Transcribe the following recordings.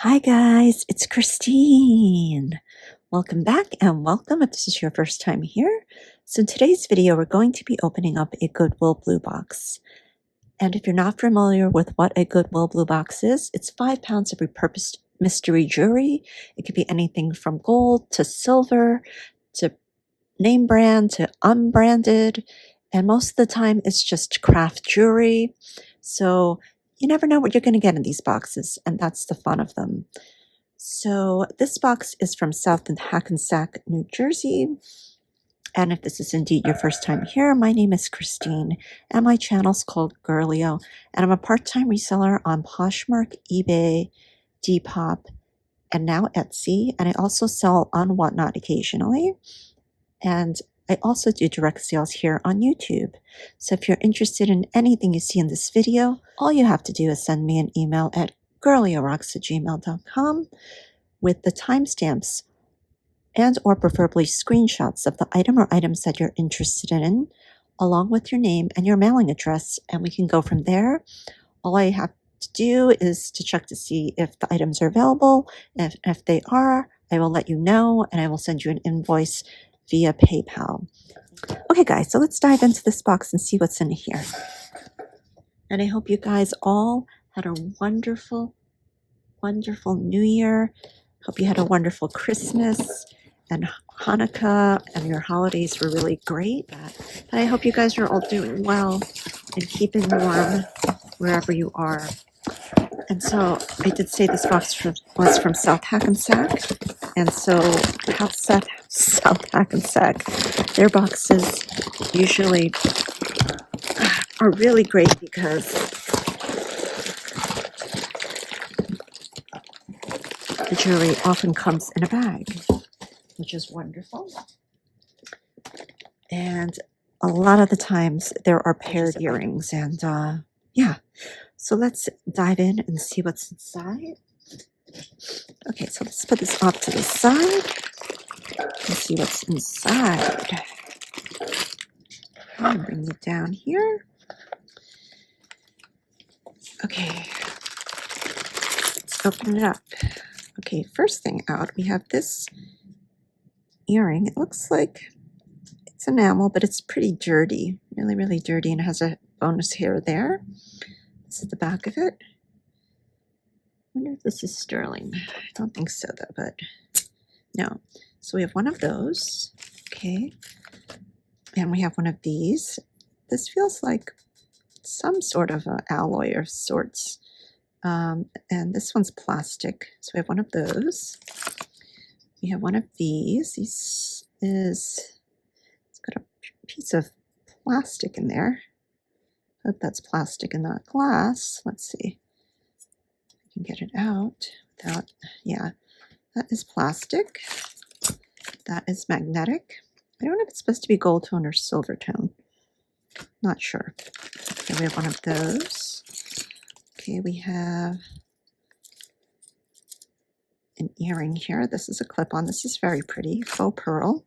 Hi guys, it's Christine. Welcome back and welcome if this is your first time here. So in today's video, we're going to be opening up a Goodwill Bluebox. And if you're not familiar with what a Goodwill Bluebox is, it's 5 pounds of repurposed mystery jewelry. It could be anything from gold to silver to name brand to unbranded. And most of the time it's just craft jewelry. So you never know what you're going to get in these boxes, and that's the fun of them. So this box is from South Hackensack, New Jersey. And if this is indeed your first time here, my name is Christine, and my channel's called Girlio, and I'm a part-time reseller on Poshmark, eBay, Depop, and now Etsy, and I also sell on Whatnot occasionally. And I also do direct sales here on YouTube. So if you're interested in anything you see in this video, all you have to do is send me an email at girliorocks@gmail.com with the timestamps and or preferably screenshots of the item or items that you're interested in, along with your name and your mailing address, and we can go from there. All I have to do is to check to see if the items are available. If they are, I will let you know, and I will send you an invoice via PayPal. Okay guys, so let's dive into this box and see what's in here. And I hope you guys all had a wonderful New Year. Hope you had a wonderful Christmas and Hanukkah, and your holidays were really great. And I hope you guys are all doing well and keeping warm wherever you are. And so I did say this box was from South Hackensack. And so South Hackensack, their boxes usually are really great because the jewelry often comes in a bag, which is wonderful. And a lot of the times there are paired earrings, and yeah. So let's dive in and see what's inside. Okay, so let's put this off to the side and see what's inside. I'll bring it down here. Okay, let's open it up. Okay, first thing out, we have this earring. It looks like it's enamel, but it's pretty dirty, really dirty, and it has a bonus hair there. This is the back of it. I wonder if this is sterling. I don't think so though, but no. So we have one of those, okay, and we have one of these. This feels like some sort of an alloy of sorts, and this one's plastic. So we have one of those. We have one of these. It's got a piece of plastic in there. Hope that's plastic and not glass. Let's see. I can get it out without, yeah, that is plastic. That is magnetic. I don't know if it's supposed to be gold tone or silver tone. Not sure. Okay, we have one of those. Okay, we have an earring here. This is a clip-on. This is very pretty. Faux pearl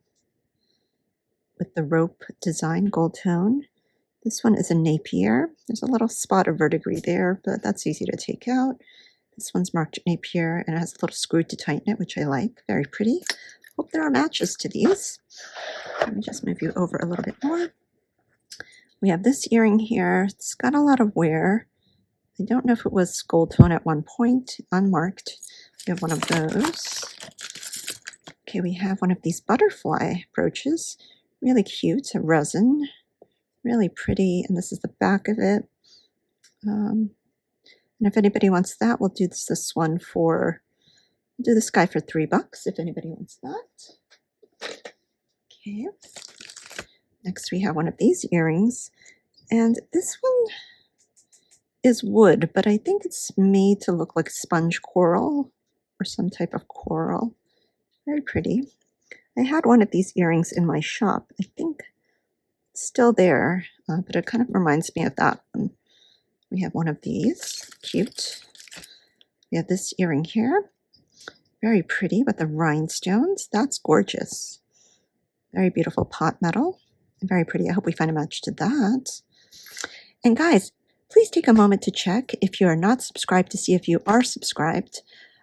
with the rope design, gold tone. This one is a Napier. There's a little spot of verdigris there, but that's easy to take out. This one's marked Napier, and it has a little screw to tighten it, which I like. Very pretty. Hope there are matches to these. Let me just move you over a little bit more. We have this earring here. It's got a lot of wear. I don't know if it was gold tone at one point, unmarked. We have one of those. Okay, we have one of these butterfly brooches. Really cute, a resin. Really pretty, and this is the back of it. And if anybody wants that, we'll do this one for, we'll do this guy for $3 if anybody wants that. Okay. Next we have one of these earrings, and this one is wood, but I think it's made to look like sponge coral or some type of coral. Very pretty. I had one of these earrings in my shop. I think it's still there, but it kind of reminds me of that one. We have one of these, cute. We have this earring here, very pretty with the rhinestones. That's gorgeous. Very beautiful pot metal. Very pretty. I hope we find a match to that. And guys, please take a moment to check if you are not subscribed to see if you are subscribed.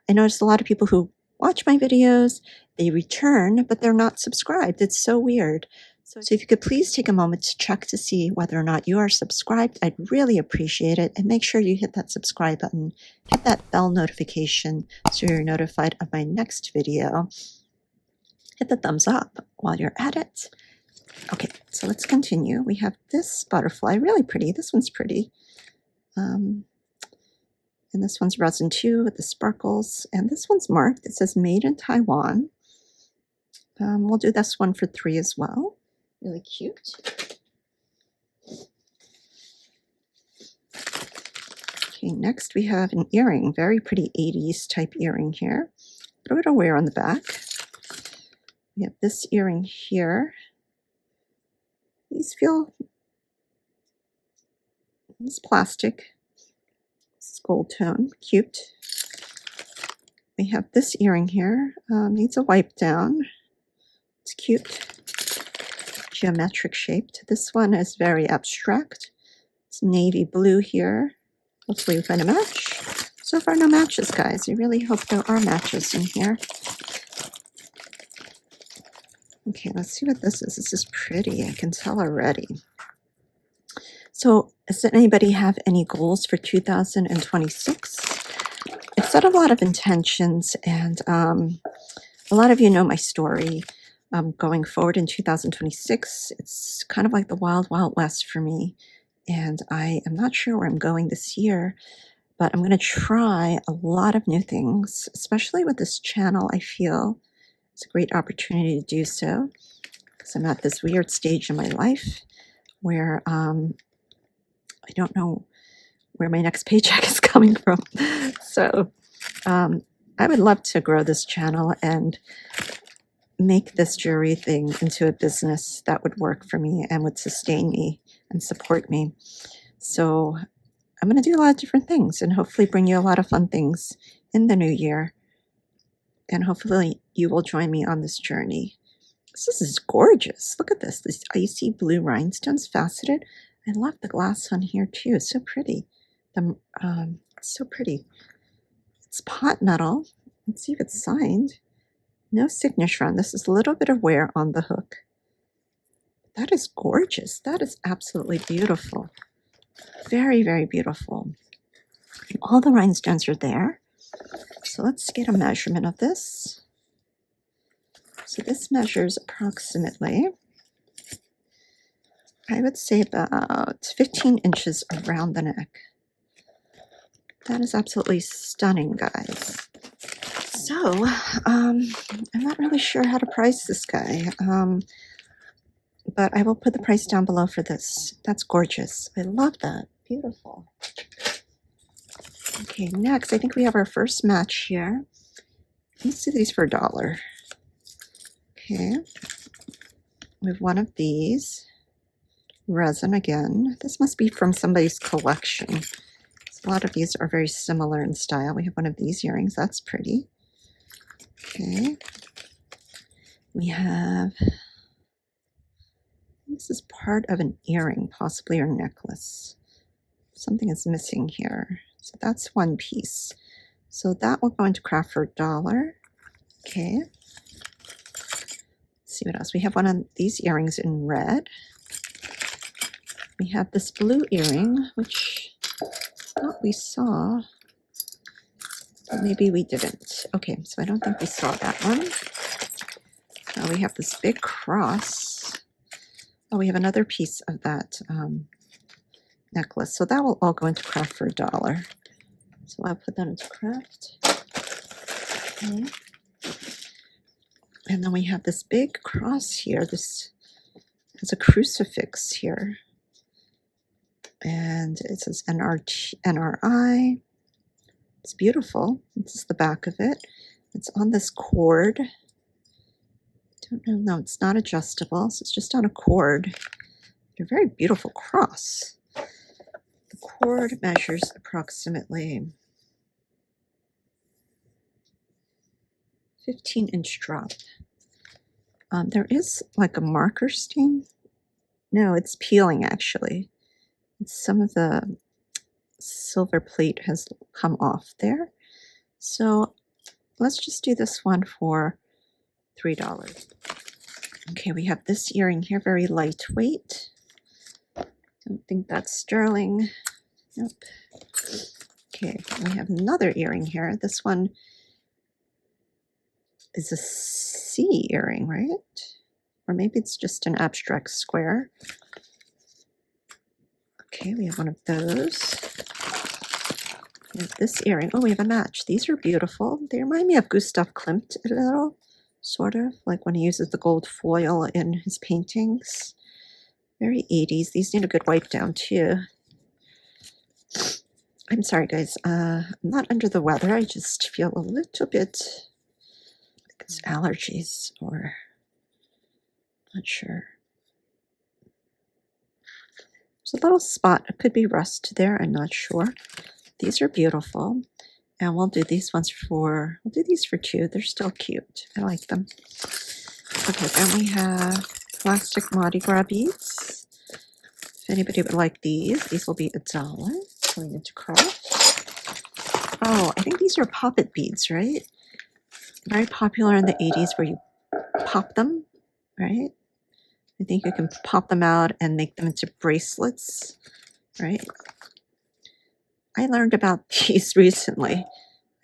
I noticed a lot of people who watch my videos, they return, but they're not subscribed. It's so weird. So if you could please take a moment to check to see whether or not you are subscribed, I'd really appreciate it. And make sure you hit that subscribe button, hit that bell notification so you're notified of my next video. Hit the thumbs up while you're at it. Okay, so let's continue. We have this butterfly, really pretty. This one's pretty. And this one's resin too with the sparkles. And this one's marked. It says made in Taiwan. We'll do this one for 3 as well. Really cute. Okay, next we have an earring. Very pretty 80s type earring here. Throw it away on the back. We have this earring here. These feel, it's plastic. It's gold tone, cute. We have this earring here. Needs a wipe down. It's cute. Geometric shaped. This one is very abstract. It's navy blue here. Hopefully we find a match. So far no matches, guys. I really hope there are matches in here. Okay, let's see what this is. This is pretty. I can tell already. So does anybody have any goals for 2026? I've set a lot of intentions, and a lot of you know my story. Going forward in 2026, it's kind of like the wild, wild west for me. And I am not sure where I'm going this year, but I'm going to try a lot of new things, especially with this channel. I feel it's a great opportunity to do so because I'm at this weird stage in my life where I don't know where my next paycheck is coming from. So I would love to grow this channel and make this jewelry thing into a business that would work for me and would sustain me and support me. So I'm going to do a lot of different things and hopefully bring you a lot of fun things in the new year. And hopefully you will join me on this journey. This is gorgeous. Look at this. These icy blue rhinestones faceted. I love the glass on here too. It's so pretty. So pretty. It's pot metal. Let's see if it's signed. No signature on this. Is a little bit of wear on the hook. That is gorgeous. That is absolutely beautiful. Very, very beautiful. All the rhinestones are there. So let's get a measurement of this. So this measures approximately, I would say about 15 inches around the neck. That is absolutely stunning, guys. So, I'm not really sure how to price this guy, but I will put the price down below for this. That's gorgeous. I love that. Beautiful. Okay, next, I think we have our first match here. Let's do these for $1. Okay. We have one of these. Resin again. This must be from somebody's collection. A lot of these are very similar in style. We have one of these earrings. That's pretty. Okay. We have, this is part of an earring, possibly, or necklace. Something is missing here. So that's one piece. So that will go into craft for $1. Okay. Let's see what else. We have one of these earrings in red. We have this blue earring, which I thought we saw. But maybe we didn't. Okay, so I don't think we saw that one. Now we have this big cross. Oh, we have another piece of that necklace. So that will all go into craft for $1. So I'll put that into craft. Okay. And then we have this big cross here. This has a crucifix here. And it says NRI. It's beautiful. This is the back of it. It's on this cord. Don't know. No, it's not adjustable. So it's just on a cord. A very beautiful cross. The cord measures approximately 15-inch drop. There is like a marker stain. No, it's peeling actually. Some of the silver plate has come off there. So Let's just do this one for $3. Okay, we have this earring here, very lightweight. Don't think that's sterling. Nope. Okay, we have another earring here. This one is a C earring, right? Or maybe it's just an abstract square. Okay, we have one of those. We have this earring. Oh, we have a match. These are beautiful. They remind me of Gustav Klimt a little, sort of, like when he uses the gold foil in his paintings. Very 80s. These need a good wipe down too. I'm sorry, guys. I'm not under the weather. I just feel a little bit, I think it's allergies or not sure. There's a little spot. It could be rust there. I'm not sure. These are beautiful. And we'll do these ones for, we'll do these for $2. They're still cute. I like them. Okay, then we have plastic Mardi Gras beads. If anybody would like these will be $1. Going into craft. Oh, I think these are poppet beads, right? Very popular in the 80s where you pop them, right? I think you can pop them out and make them into bracelets, right? I learned about these recently.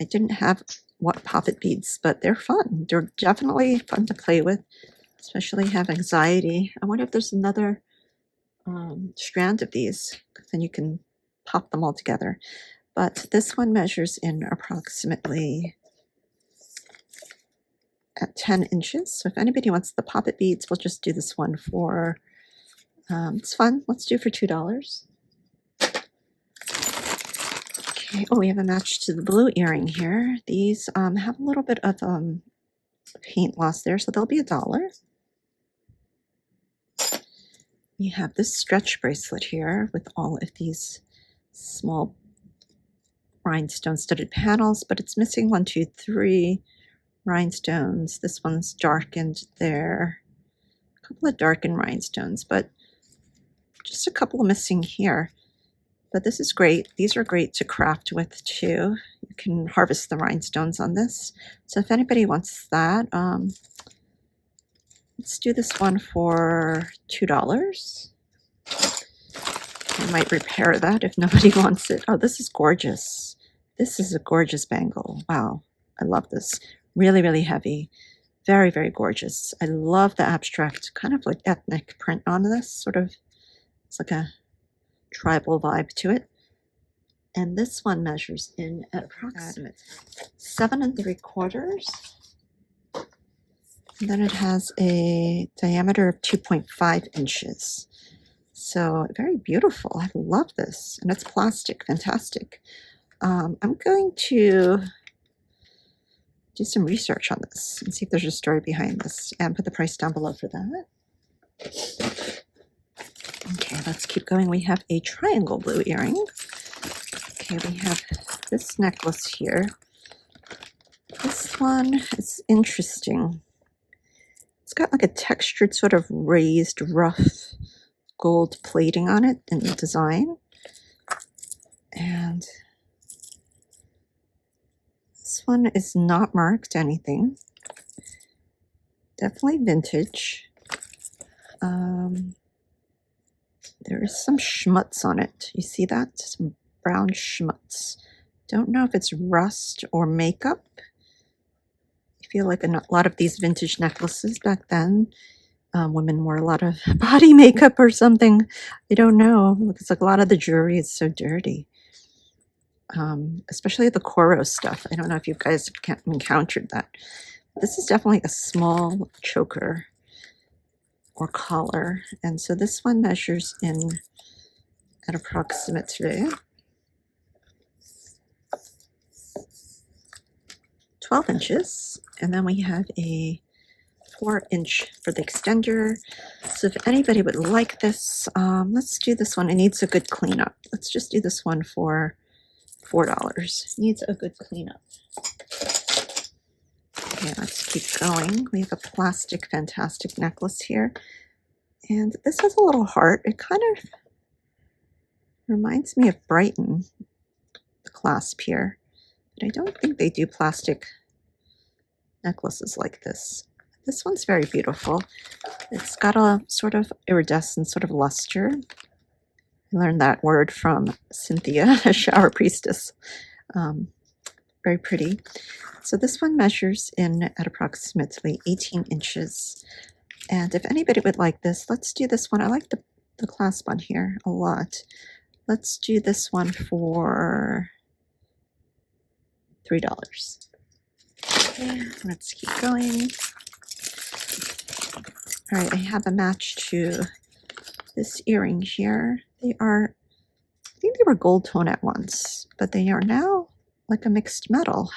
I didn't have what poppet beads, but they're fun. They're definitely fun to play with, especially have anxiety. I wonder if there's another strand of these, because then you can pop them all together. But this one measures in approximately at 10 inches. So if anybody wants the poppet beads, we'll just do this one for, it's fun. Let's do it for $2. Okay, oh, we have a match to the blue earring here. These have a little bit of paint loss there, so they'll be $1. We have this stretch bracelet here with all of these small rhinestone studded panels, but it's missing 1, 2, 3 rhinestones. This one's darkened there. A couple of darkened rhinestones, but just a couple missing here. But this is great. These are great to craft with too. You can harvest the rhinestones on this. So if anybody wants that, let's do this one for $2. I might repair that if nobody wants it. Oh, this is gorgeous. This is a gorgeous bangle. Wow, I love this. Really, really heavy. Very, very gorgeous. I love the abstract, kind of like ethnic print on this. Sort of, it's like a tribal vibe to it. And this one measures in at approximate 7 3/4. And then it has a diameter of 2.5 inches. So very beautiful. I love this. And it's plastic. Fantastic. I'm going to do some research on this and see if there's a story behind this and put the price down below for that. Okay, let's keep going. We have a triangle blue earring. Okay, we have this necklace here. This one is interesting. It's got like a textured sort of raised rough gold plating on it in the design. And this one is not marked anything. Definitely vintage. There is some schmutz on it. You see that? Some brown schmutz. Don't know if it's rust or makeup. I feel like a lot of these vintage necklaces back then, women wore a lot of body makeup or something. I don't know. It's like a lot of the jewelry is so dirty. Especially the Coro stuff. I don't know if you guys have encountered that. This is definitely a small choker or collar. And so this one measures in at approximately 12 inches. And then we have a 4-inch for the extender. So if anybody would like this, let's do this one. It needs a good cleanup. Let's just do this one for $4. Needs a good cleanup. Okay, let's keep going. We have a plastic fantastic necklace here. And this has a little heart. It kind of reminds me of Brighton, the clasp here. But I don't think they do plastic necklaces like this. This one's very beautiful. It's got a sort of iridescent sort of luster. I learned that word from Cynthia, a shower priestess. Very pretty. So this one measures in at approximately 18 inches. And if anybody would like this, let's do this one. I like the clasp on here a lot. Let's do this one for $3. Okay, let's keep going. All right, I have a match to this earring here. They are, I think they were gold tone at once, but they are now like a mixed metal.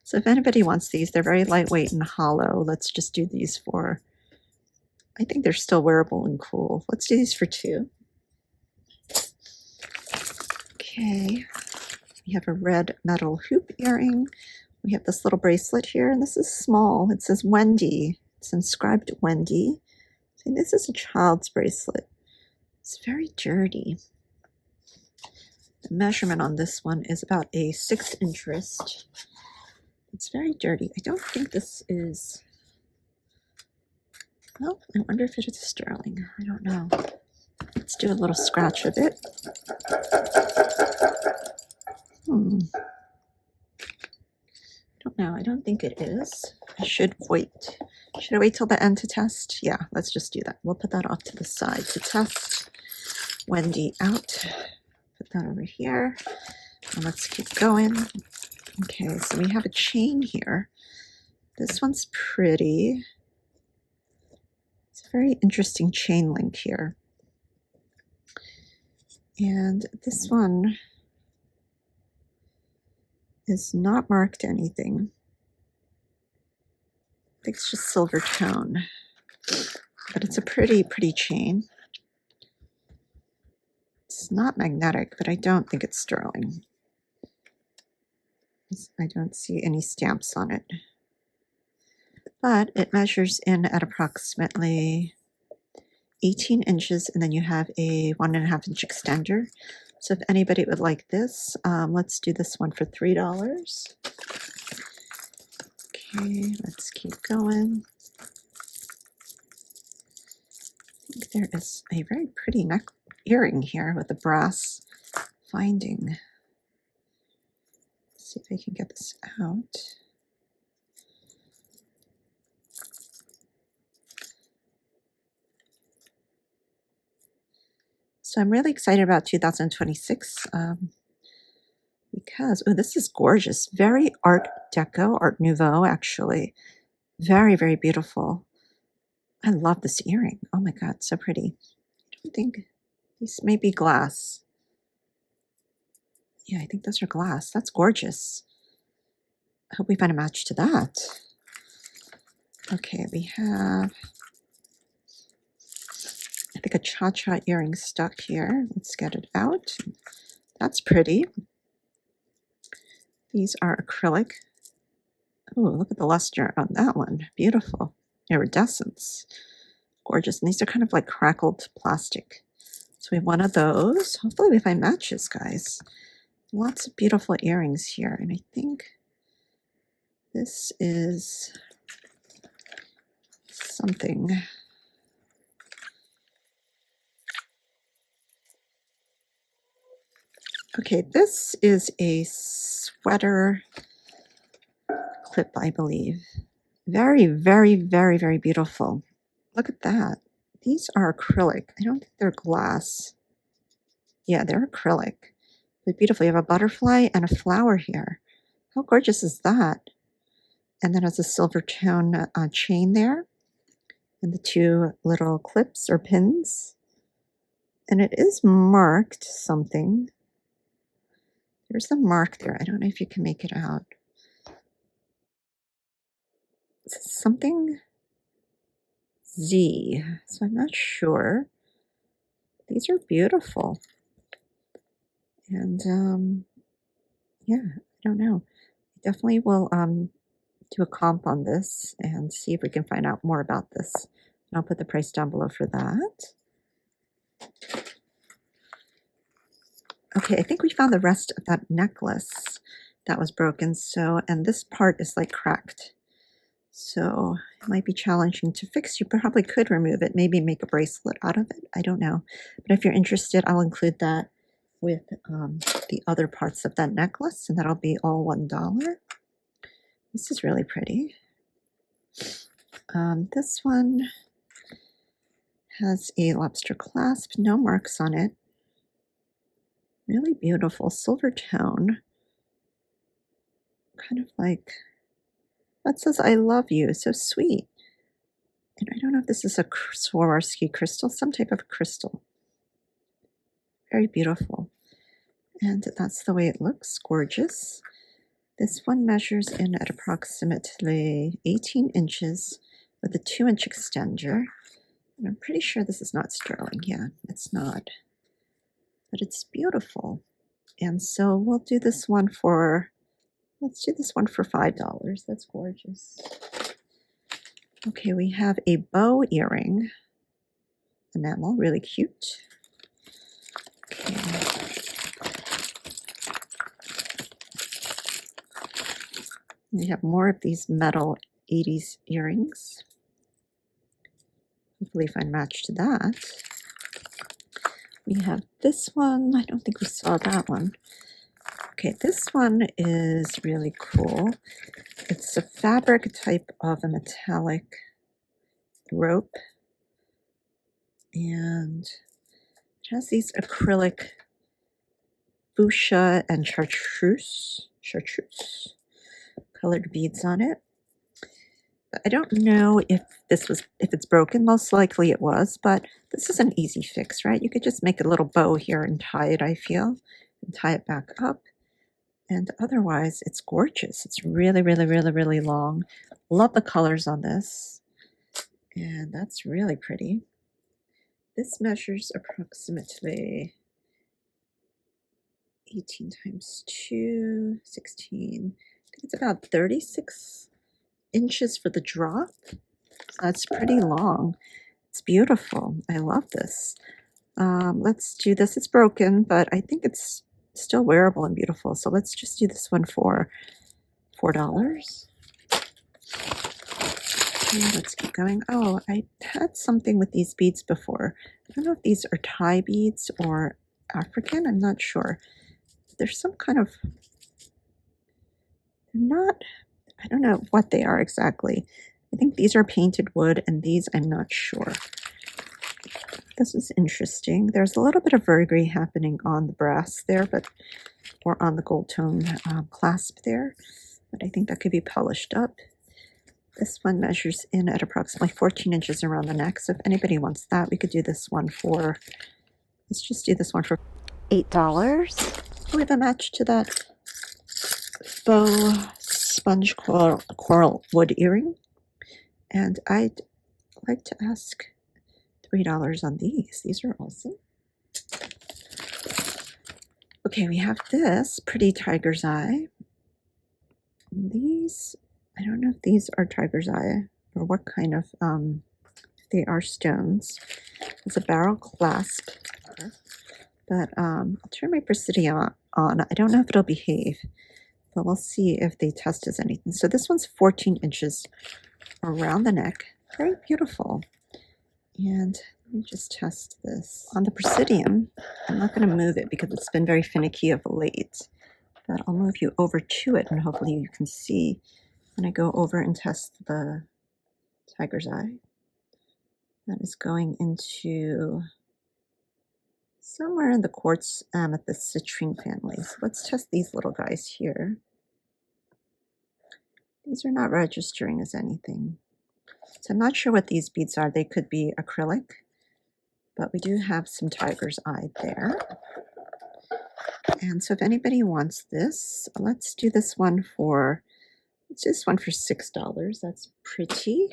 So if anybody wants these, they're very lightweight and hollow. Let's just do these for, I think they're still wearable and cool. Let's do these for $2. Okay, we have a red metal hoop earring. We have this little bracelet here, and this is small. It says Wendy. It's inscribed Wendy. I think this is a child's bracelet. It's very dirty. The measurement on this one is about a 1/6 inch wrist. It's very dirty. I don't think this is, well, I wonder if it is sterling. I don't know. Let's do a little scratch of it. I don't know. I don't think it is. I should wait. Should I wait till the end to test? Yeah, let's just do that. We'll put that off to the side to test. Wendy out. Put that over here. And let's keep going. Okay, so we have a chain here. This one's pretty. It's a very interesting chain link here. And this one is not marked anything. I think it's just silver tone, but it's a pretty chain. It's not magnetic, but I don't think it's sterling. I don't see any stamps on it, but it measures in at approximately 18 inches, and then you have a 1.5 inch extender. So if anybody would like this, let's do this one for $3. Okay, let's keep going. I think there is a very pretty neck earring here with a brass finding. Let's see if I can get this out. So I'm really excited about 2026 because, oh, this is gorgeous. Very Art Deco, Art Nouveau, actually. Very beautiful. I love this earring. Oh my God, so pretty. I don't think these may be glass. Yeah, I think those are glass. That's gorgeous. I hope we find a match to that. Okay, we have, I think, a cha-cha earring stuck here. Let's get it out. That's pretty. These are acrylic. Oh, look at the luster on that one. Beautiful. Iridescence. Gorgeous. And these are kind of like crackled plastic. So we have one of those. Hopefully we find matches, guys. Lots of beautiful earrings here. And I think this is something. Okay, this is a sweater clip, I believe. Very beautiful. Look at that. These are acrylic. I don't think they're glass. Yeah, they're acrylic. But beautiful. You have a butterfly and a flower here. How gorgeous is that? And then has a silver tone chain there. And the 2 little clips or pins. And it is marked something. There's the mark there. I don't know if you can make it out. It's something Z. So I'm not sure. These are beautiful. And yeah, I don't know. I definitely will do a comp on this and see if we can find out more about this. And I'll put the price down below for that. Okay, I think we found the rest of that necklace that was broken. So, and this part is like cracked. So it might be challenging to fix. You probably could remove it, maybe make a bracelet out of it. I don't know. But if you're interested, I'll include that with the other parts of that necklace, and that'll be all $1. This is really pretty. This one has a lobster clasp, no marks on it. Really beautiful silver tone. Kind of like, that says I love you, so sweet. And I don't know if this is a Swarovski crystal, some type of crystal. Very beautiful. And that's the way it looks, gorgeous. This one measures in at approximately 18 inches with a 2-inch extender. And I'm pretty sure this is not sterling. Yeah, it's not. But it's beautiful. And so we'll do this one for, let's do this one for $5. That's gorgeous. Okay, we have a bow earring. Enamel, really cute. Okay. We have more of these metal 80s earrings. Hopefully find a match to that. We have this one. I don't think we saw that one. Okay, this one is really cool. It's a fabric type of a metallic rope. And it has these acrylic fuchsia and chartreuse colored beads on it. I don't know if it's broken. Most likely it was, but this is an easy fix, right? You could just make a little bow here and tie it, I feel, and tie it back up. And otherwise, it's gorgeous. It's really, really, really, really long. Love the colors on this. And that's really pretty. This measures approximately 18 times 2, 16. I think it's about 36 inches for the drop. That's pretty long. It's beautiful. I love this. Let's do this. It's broken, but I think it's still wearable and beautiful. So let's just do this one for $4. And let's keep going. Oh, I had something with these beads before. I don't know if these are Thai beads or African. I'm not sure. There's some kind of, they're not, I don't know what they are exactly. I think these are painted wood, and these I'm not sure. This is interesting. There's a little bit of verdigris happening on the brass there, or on the gold tone clasp there, but I think that could be polished up. This one measures in at approximately 14 inches around the neck, so if anybody wants that, we could do this one for, let's just do this one for $8. We have a match to that faux sponge coral wood earring, and I'd like to ask $3 on these. These are awesome. Okay, we have this pretty tiger's eye. These, I don't know if these are tiger's eye or what kind of, they are stones. It's a barrel clasp, but I'll turn my precision on. I don't know if it'll behave, but we'll see if they test as anything. So this one's 14 inches around the neck. Very beautiful. And let me just test this. On the Presidium, I'm not going to move it because it's been very finicky of late, but I'll move you over to it and hopefully you can see when I go over and test the tiger's eye. That is going into somewhere in the quartz amethyst citrine family. So let's test these little guys here. These are not registering as anything. So I'm not sure what these beads are. They could be acrylic, but we do have some tiger's eye there. And so if anybody wants this, let's do this one for, let's do this one for $6. That's pretty.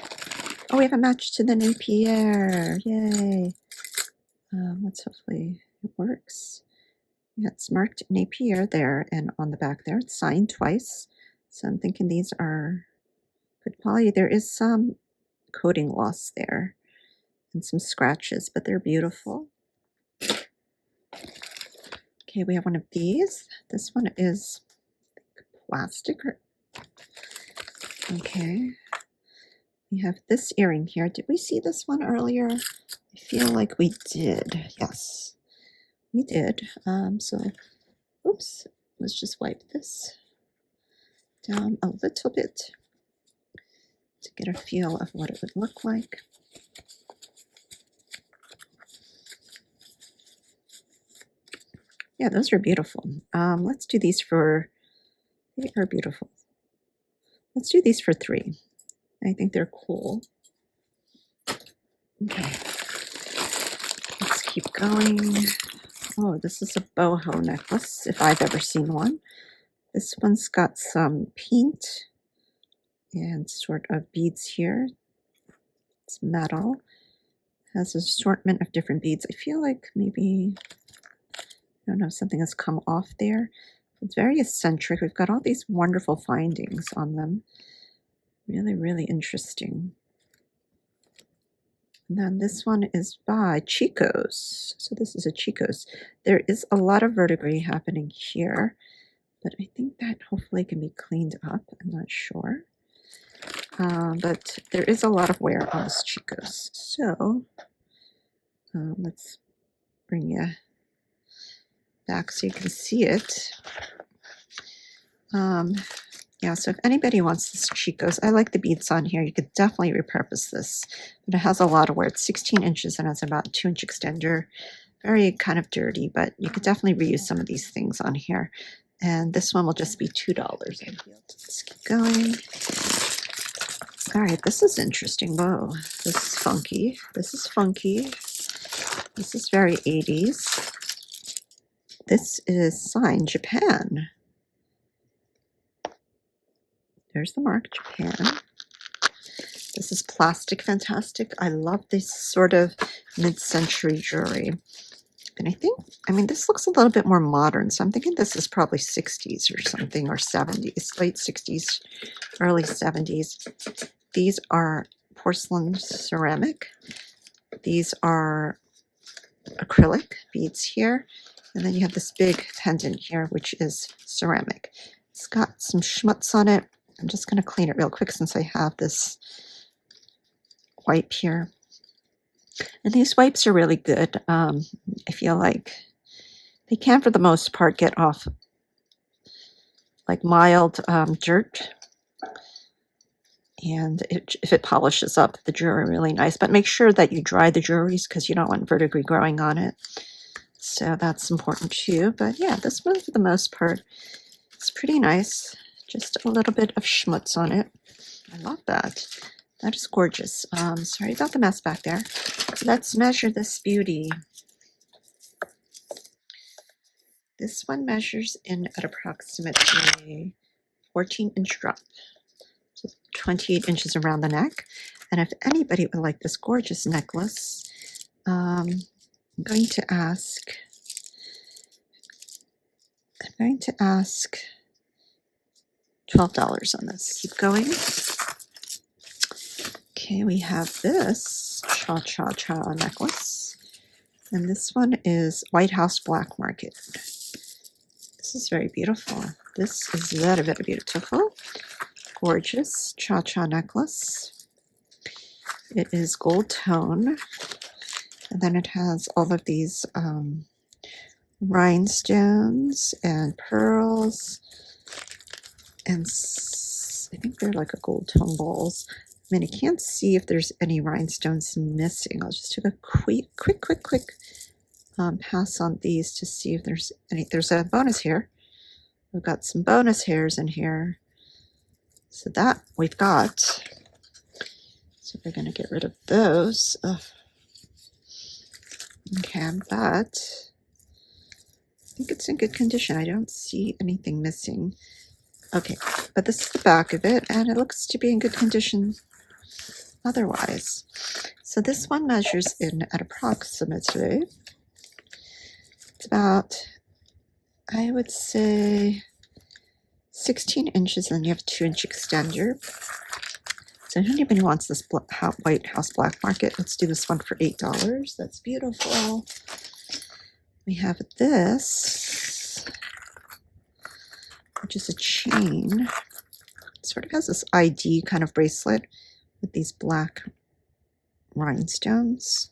Oh, we have a match to the Napier. Yay. Let's hopefully it works. Yeah, it's marked Napier there, and on the back there, it's signed twice. So I'm thinking these are good quality. There is some coating loss there and some scratches, but they're beautiful. Okay, we have one of these. This one is plastic. Okay. We have this earring here. Did we see this one earlier? I feel like we did. Yes, we did. Oops, let's just wipe this down a little bit to get a feel of what it would look like. Yeah, those are beautiful. Let's do these for, they are beautiful. Let's do these for 3. I think they're cool. Okay, let's keep going. Oh, this is a boho necklace, if I've ever seen one. This one's got some paint and sort of beads here. It's metal. Has an assortment of different beads. I feel like maybe, I don't know, something has come off there. It's very eccentric. We've got all these wonderful findings on them. Really, really interesting. And then this one is by Chico's. So this is a Chico's. There is a lot of verdigris happening here, but I think that hopefully can be cleaned up. I'm not sure. But there is a lot of wear on this Chico's. So let's bring you back so you can see it. Yeah, so if anybody wants this Chico's, I like the beads on here. You could definitely repurpose this, but it has a lot of wear. It's 16 inches and has about a 2-inch extender. Very kind of dirty, but you could definitely reuse some of these things on here. And this one will just be $2. Let's keep going. All right, this is interesting. Whoa, this is funky. This is funky. This is very 80s. This is signed Japan. There's the mark, Japan. This is plastic fantastic. I love this sort of mid-century jewelry. And I mean, this looks a little bit more modern. So I'm thinking this is probably 60s or something, or 70s, late 60s, early 70s. These are porcelain ceramic. These are acrylic beads here. And then you have this big pendant here, which is ceramic. It's got some schmutz on it. I'm just going to clean it real quick since I have this wipe here. And these wipes are really good. I feel like they can, for the most part, get off like mild dirt. And if it polishes up the jewelry really nice. But make sure that you dry the jewelries because you don't want verdigris growing on it. So that's important too. But yeah, this one for the most part is pretty nice. Just a little bit of schmutz on it. I love that. That is gorgeous. Sorry about the mess back there. Let's measure this beauty. This one measures in at approximately 14-inch drop. So 28 inches around the neck. And if anybody would like this gorgeous necklace, I'm going to ask $12 on this. Keep going. Okay, we have this cha-cha-cha necklace. And this one is White House Black Market. This is very beautiful. This is very, very beautiful. Gorgeous cha-cha necklace. It is gold tone. And then it has all of these rhinestones and pearls. And I think they're like a gold tone balls. I mean, I can't see if there's any rhinestones missing. I'll just take a quick pass on these to see if there's any. There's a bonus hair. We've got some bonus hairs in here. So that we've got. So we're going to get rid of those. Ugh. Okay, but I think it's in good condition. I don't see anything missing. Okay, but this is the back of it, and it looks to be in good condition otherwise. So this one measures in at approximately, it's about, I would say, 16 inches, and you have a 2-inch extender. So if anybody wants this White House Black Market, let's do this one for $8. That's beautiful. We have this, which is a chain. It sort of has this ID kind of bracelet with these black rhinestones.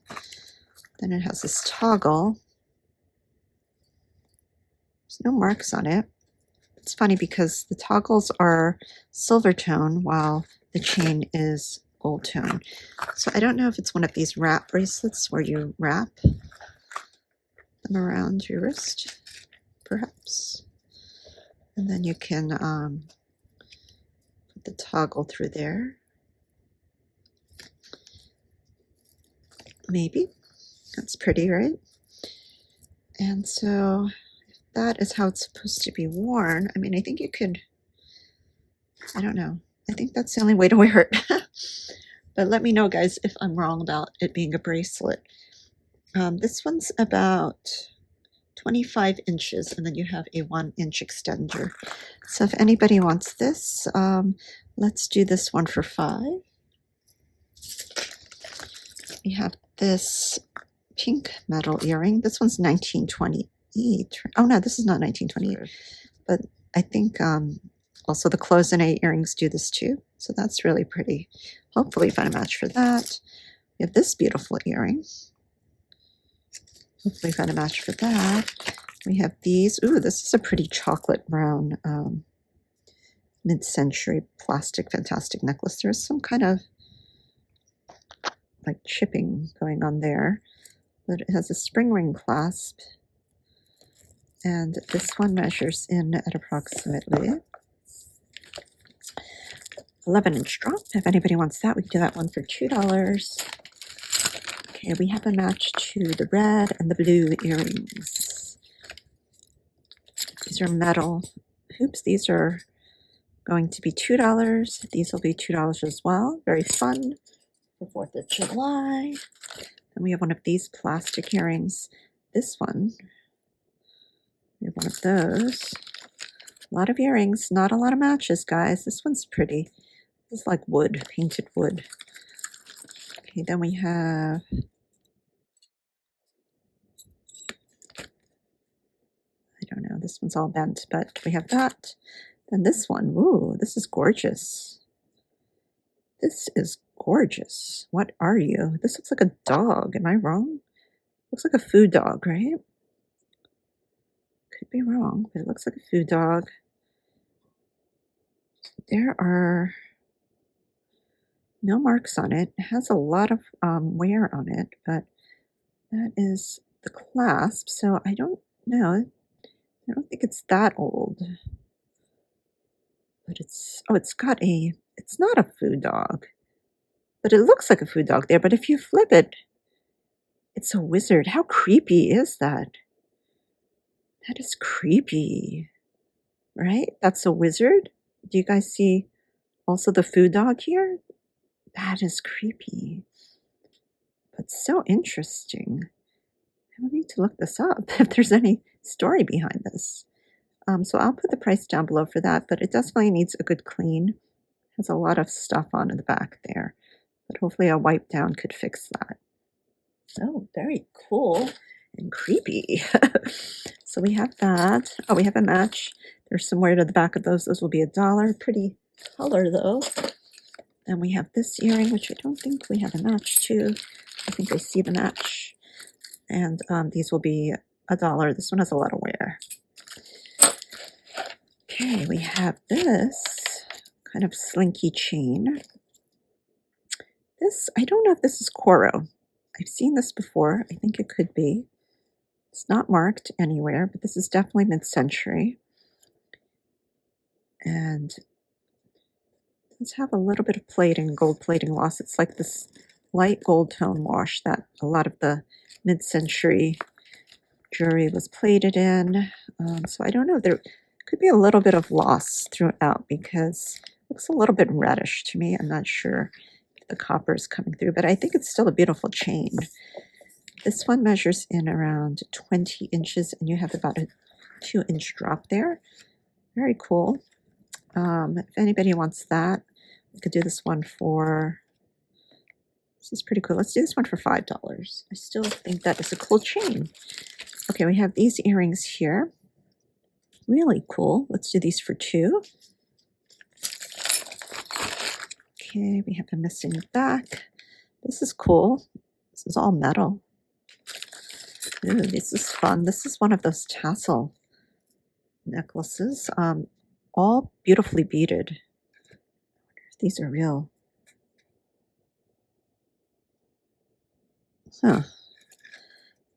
Then it has this toggle. There's no marks on it. It's funny because the toggles are silver tone while the chain is gold tone. So I don't know if it's one of these wrap bracelets where you wrap them around your wrist, perhaps. And then you can put the toggle through there. Maybe. That's pretty, right? And so that is how it's supposed to be worn. I mean, I think you could, I don't know. I think that's the only way to wear it. But let me know, guys, if I'm wrong about it being a bracelet. This one's about 25 inches, and then you have a 1-inch extender. So if anybody wants this, let's do this one for $5. We have this pink metal earring. This one's 1928. Oh no, this is not 1928, but I think also the cloisonne earrings do this too. So that's really pretty. Hopefully find a match for that. We have this beautiful earring. Hopefully find a match for that. We have these. Ooh, this is a pretty chocolate brown mid-century plastic fantastic necklace. There's some kind of like chipping going on there, but it has a spring ring clasp, and this one measures in at approximately 11-inch drop. If anybody wants that, we can do that one for $2. Okay, we have a match to the red and the blue earrings. These are metal hoops. These are going to be $2. These will be $2 as well. Very fun for 4th of July. And we have one of these plastic earrings. This one, we have one of those. A lot of earrings, not a lot of matches, guys. This one's pretty. This is like wood, painted wood. Okay, then we have I don't know, this one's all bent, but we have that. Then this one, ooh, this is gorgeous. This is gorgeous. What are you? This looks like a dog. Am I wrong? Looks like a food dog, right? Could be wrong, but it looks like a food dog. There are no marks on it. It has a lot of wear on it, but that is the clasp. So I don't know. I don't think it's that old. But it's, oh, it's got a, it's not a food dog. But it looks like a food dog there. But if you flip it, it's a wizard. How creepy is that? That is creepy, right? That's a wizard. Do you guys see also the food dog here? That is creepy, but so interesting. I will need to look this up if there's any story behind this. So I'll put the price down below for that, but it definitely needs a good clean. It has a lot of stuff on in the back there, but hopefully a wipe down could fix that. Oh, very cool and creepy. So we have that. Oh, we have a match. There's some wear to the back of those. Those will be $1. Pretty color though. And we have this earring, which I don't think we have a match to. I think I see the match. And these will be $1. This one has a lot of wear. Okay, we have this kind of slinky chain. This, I don't know if this is Coro. I've seen this before. I think it could be. It's not marked anywhere, but this is definitely mid-century. And it does have a little bit of plating, gold plating loss. It's like this light gold tone wash that a lot of the mid-century jewelry was plated in. So I don't know. There could be a little bit of loss throughout because it looks a little bit reddish to me. I'm not sure if the copper is coming through, but I think it's still a beautiful chain. This one measures in around 20 inches, and you have about a 2-inch drop there. Very cool. If anybody wants that, we could do this one for, this is pretty cool. Let's do this one for $5. I still think that is a cool chain. Okay, we have these earrings here. Really cool. Let's do these for $2. Okay, we have a missing back. This is cool. This is all metal. Ooh, this is fun. This is one of those tassel necklaces, all beautifully beaded. These are real. Huh. I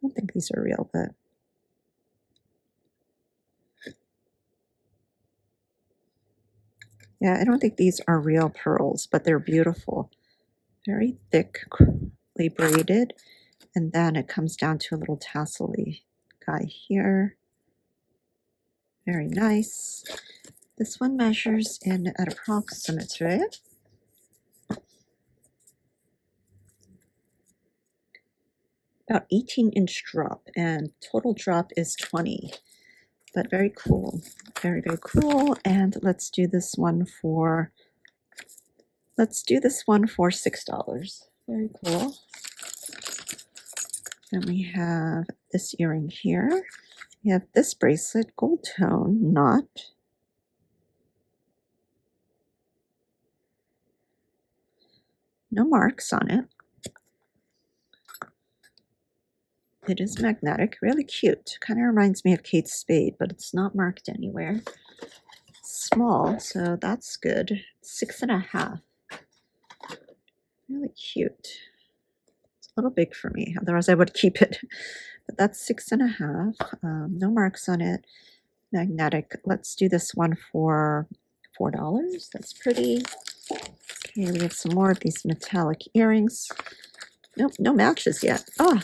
don't think these are real, but yeah, I don't think these are real pearls, but they're beautiful. Very thickly braided, and then it comes down to a little tassel-y guy here. Very nice. This one measures in at approximately about 18-inch drop, and total drop is 20. But very cool, very, very cool. And let's do this one for $6. Very cool. Then we have this earring here. We have this bracelet, gold tone knot. No marks on it. It is magnetic, really cute. Kind of reminds me of Kate Spade, but it's not marked anywhere. Small, so that's good. 6.5. Really cute. It's a little big for me, otherwise I would keep it. But that's 6.5. No marks on it. Magnetic. Let's do this one for $4. That's pretty. Okay, we have some more of these metallic earrings. Nope, no matches yet. Oh,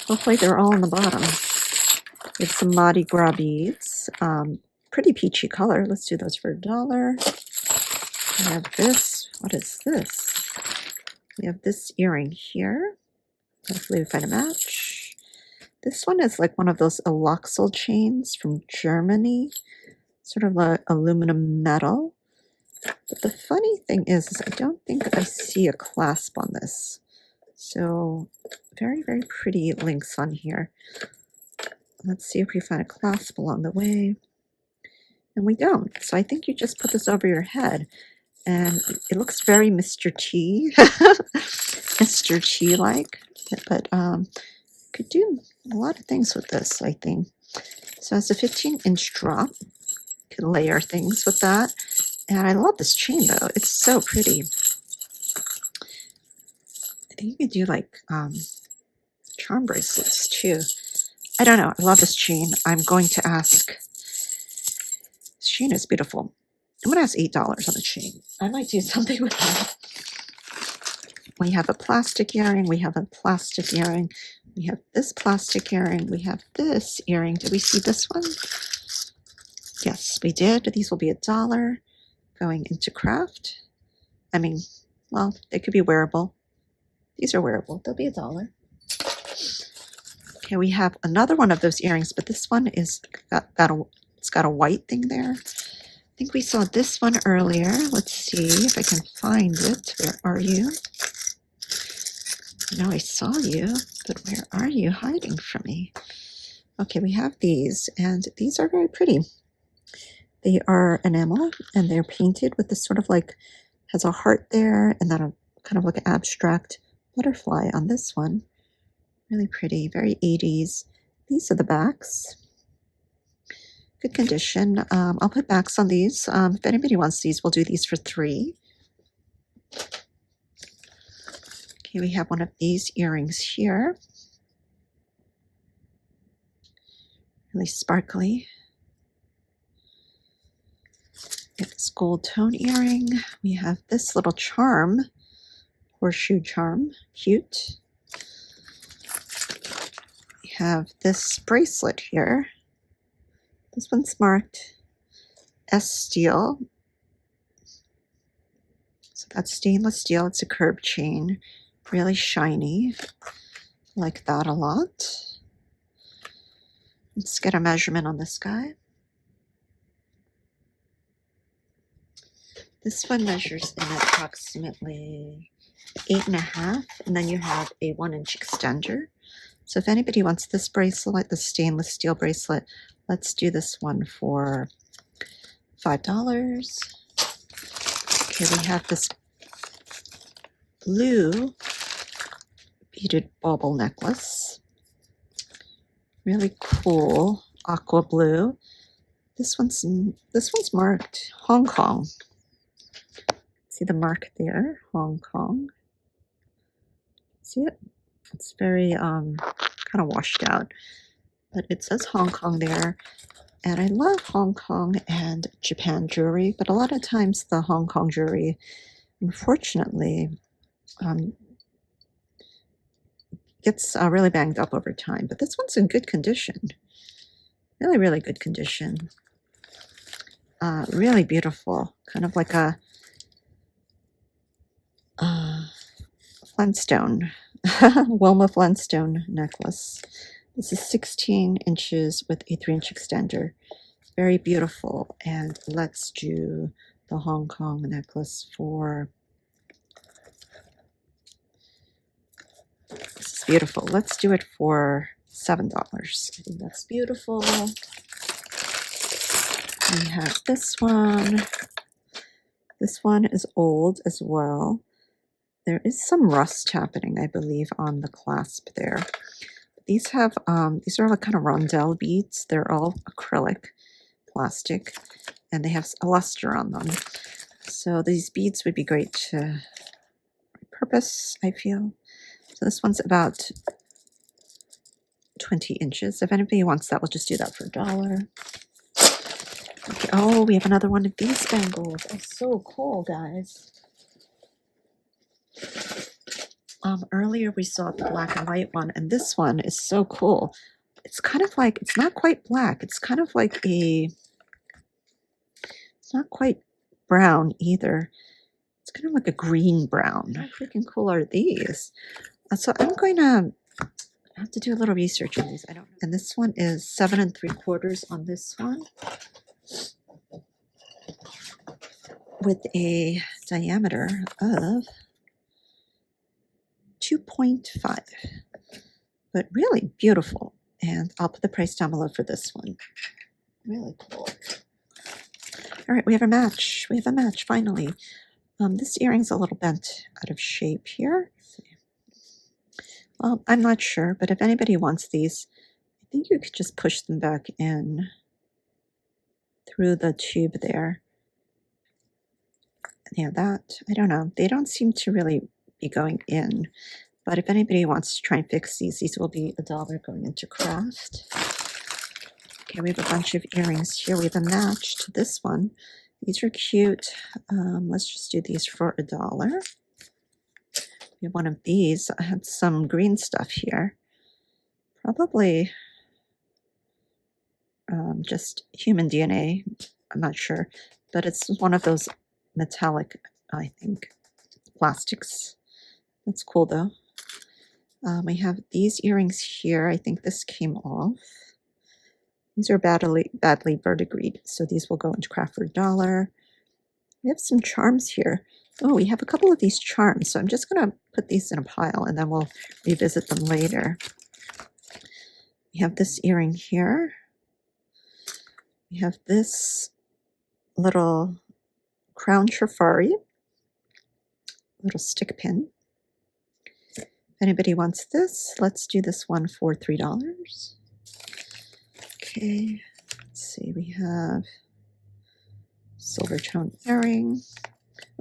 hopefully they're all on the bottom. We have some Mardi Gras beads. Pretty peachy color. Let's do those for $1. We have this. What is this? We have this earring here. Hopefully we find a match. This one is like one of those Eloxel chains from Germany. Sort of like aluminum metal. But the funny thing is I don't think I see a clasp on this. So very, very pretty links on here. Let's see if we find a clasp along the way. And we don't. So I think you just put this over your head. And it looks very Mr. T. Mr. T-like. But could do a lot of things with this, I think. So it's a 15-inch drop. You can layer things with that. And I love this chain, though. It's so pretty. I think you could do, like, charm bracelets, too. I don't know. I love this chain. I'm going to ask. This chain is beautiful. I'm going to ask $8 on the chain. I might do something with that. We have a plastic earring. We have a plastic earring. We have this plastic earring. We have this earring. Did we see this one? Yes, we did. These will be $1 going into craft. I mean, well, they could be wearable. These are wearable. They'll be $1. Okay, we have another one of those earrings, but this one is it's got a white thing there. I think we saw this one earlier. Let's see if I can find it. Where are you? I know I saw you, but where are you hiding from me? Okay, we have these, and these are very pretty. They are enamel, and they're painted with this sort of like, has a heart there, and then a kind of like an abstract butterfly on this one. Really pretty, very 80s. These are the backs. Good condition. I'll put backs on these. If anybody wants these, we'll do these for $3. Okay, we have one of these earrings here. Really sparkly. We have this gold tone earring. We have this little charm, horseshoe charm, cute. We have this bracelet here. This one's marked S steel. So that's stainless steel. It's a curved chain. Really shiny. Like that a lot. Let's get a measurement on this guy. This one measures in approximately 8.5, and then you have a 1-inch extender. So if anybody wants this bracelet, the stainless steel bracelet, let's do this one for $5. Okay, we have this blue beaded bauble necklace. Really cool aqua blue. This one's marked Hong Kong. See the mark there, Hong Kong. See it? It's very kind of washed out, but it says Hong Kong there. And I love Hong Kong and Japan jewelry, but a lot of times the Hong Kong jewelry, unfortunately, gets really banged up over time. But this one's in good condition. Really, really good condition. Really beautiful. Kind of like a Flintstone, Wilma Flintstone necklace. This is 16 inches with a 3-inch extender. Very beautiful. And let's do the Hong Kong necklace for, this is beautiful. Let's do it for $7. I think that's beautiful. We have this one. This one is old as well. There is some rust happening, I believe, on the clasp there. These have these are like kind of rondelle beads. They're all acrylic plastic, and they have a luster on them. So these beads would be great to repurpose, I feel. So this one's about 20 inches. If anybody wants that, we'll just do that for $1. Okay. Oh, we have another one of these bangles. Oh, so cool, guys. Earlier we saw the black and white one, and this one is so cool. It's kind of like, it's not quite black. It's kind of like it's not quite brown either. It's kind of like a green brown. How freaking cool are these? So I'm going to have to do a little research on these. I don't know. And this one is 7 3/4 on this one, with a diameter of 2.5, but really beautiful. And I'll put the price down below for this one. Really cool. All right, we have a match. We have a match finally. This earring's a little bent out of shape here. Well, I'm not sure, but if anybody wants these, I think you could just push them back in through the tube there. Yeah, that, I don't know. They don't seem to really be going in, but if anybody wants to try and fix these will be $1 going into craft. Okay, we have a bunch of earrings here. We have a match to this one. These are cute. Let's just do these for $1. We have one of these. I had some green stuff here. Probably just human DNA. I'm not sure, but it's one of those metallic, I think, plastics. That's cool though. We have these earrings here. I think this came off. These are badly verdigreed, so these will go into craft for $1. We have some charms here. Oh, we have a couple of these charms, so I'm just going to put these in a pile, and then we'll revisit them later. We have this earring here. We have this little crown trifari, little stick pin. If anybody wants this, let's do this one for $3. Okay, let's see, we have silver tone earring.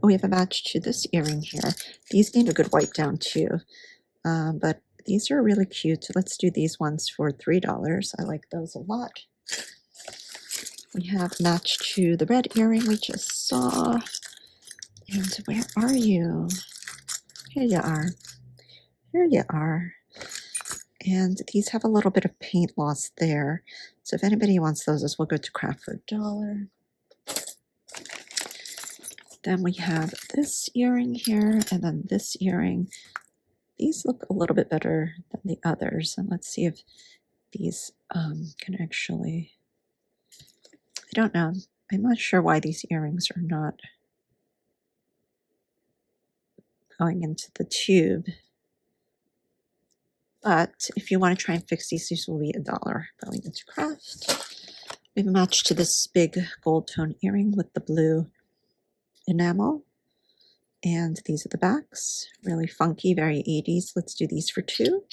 Oh, we have a match to this earring here. These need a good wipe down too, but these are really cute. Let's do these ones for $3. I like those a lot. We have matched to the red earring we just saw. And where are you? Here you are. Here you are. And these have a little bit of paint loss there. So if anybody wants those, we'll go to craft for $1. Then we have this earring here, and then this earring. These look a little bit better than the others. And let's see if these can actually, I don't know. I'm not sure why these earrings are not going into the tube. But if you want to try and fix these will be $1 going into craft. We have a match to this big gold tone earring with the blue enamel. And these are the backs, really funky, very 80s. Let's do these for 2.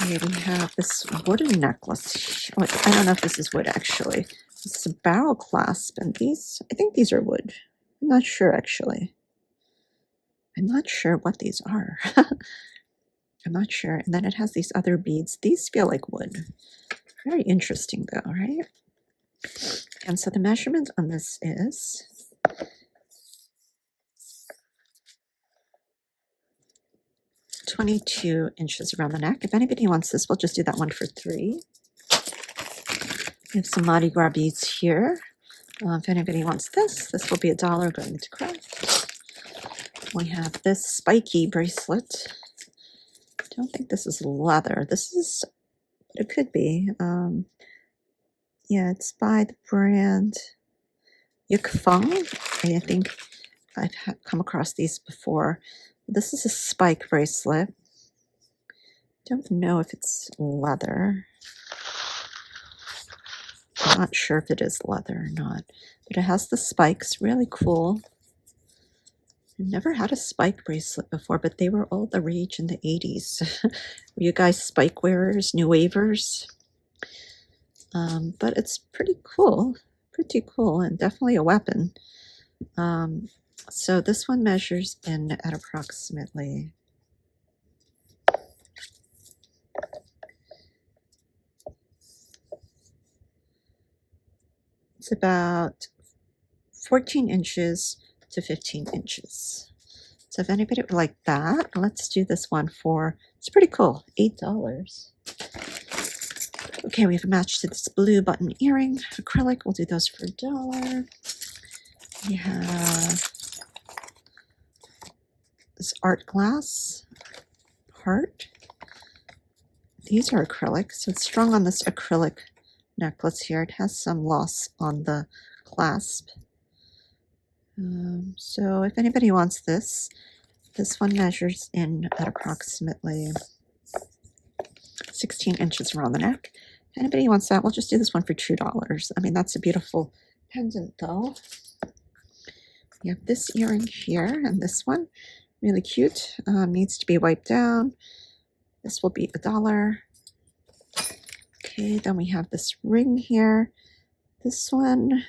Okay, we have this wooden necklace. Oh, I don't know if this is wood actually. This is a barrel clasp, and these, I think these are wood. I'm not sure actually. I'm not sure what these are. I'm not sure. And then it has these other beads. These feel like wood. Very interesting though, right? And so the measurement on this is 22 inches around the neck. If anybody wants this, we'll just do that one for 3. We have some Mardi Gras beads here. If anybody wants this, this will be $1 going into craft. We have this spiky bracelet. I don't think this is leather. This is, it could be. Yeah, it's by the brand Yuk Feng. I think I've come across these before. This is a spike bracelet. Don't know if it's leather. I'm not sure if it is leather or not, but it has the spikes, really cool. I've never had a spike bracelet before, but they were all the rage in the 80s. Were you guys spike wearers, new wavers? But it's pretty cool, and definitely a weapon. So this one measures in at approximately it's about 14 inches to 15 inches. So if anybody would like that, let's do this one for, it's pretty cool, $8. Okay, we have a match to this blue button earring, acrylic. We'll do those for $1. We have this art glass heart. These are acrylic, so it's strung on this acrylic necklace here. It has some loss on the clasp. So if anybody wants this, this one measures in at approximately 16 inches around the neck. If anybody wants that, we'll just do this one for $2. I mean, that's a beautiful pendant though. We have this earring here and this one, really cute, needs to be wiped down. This will be $1. Okay, then we have this ring here. This one,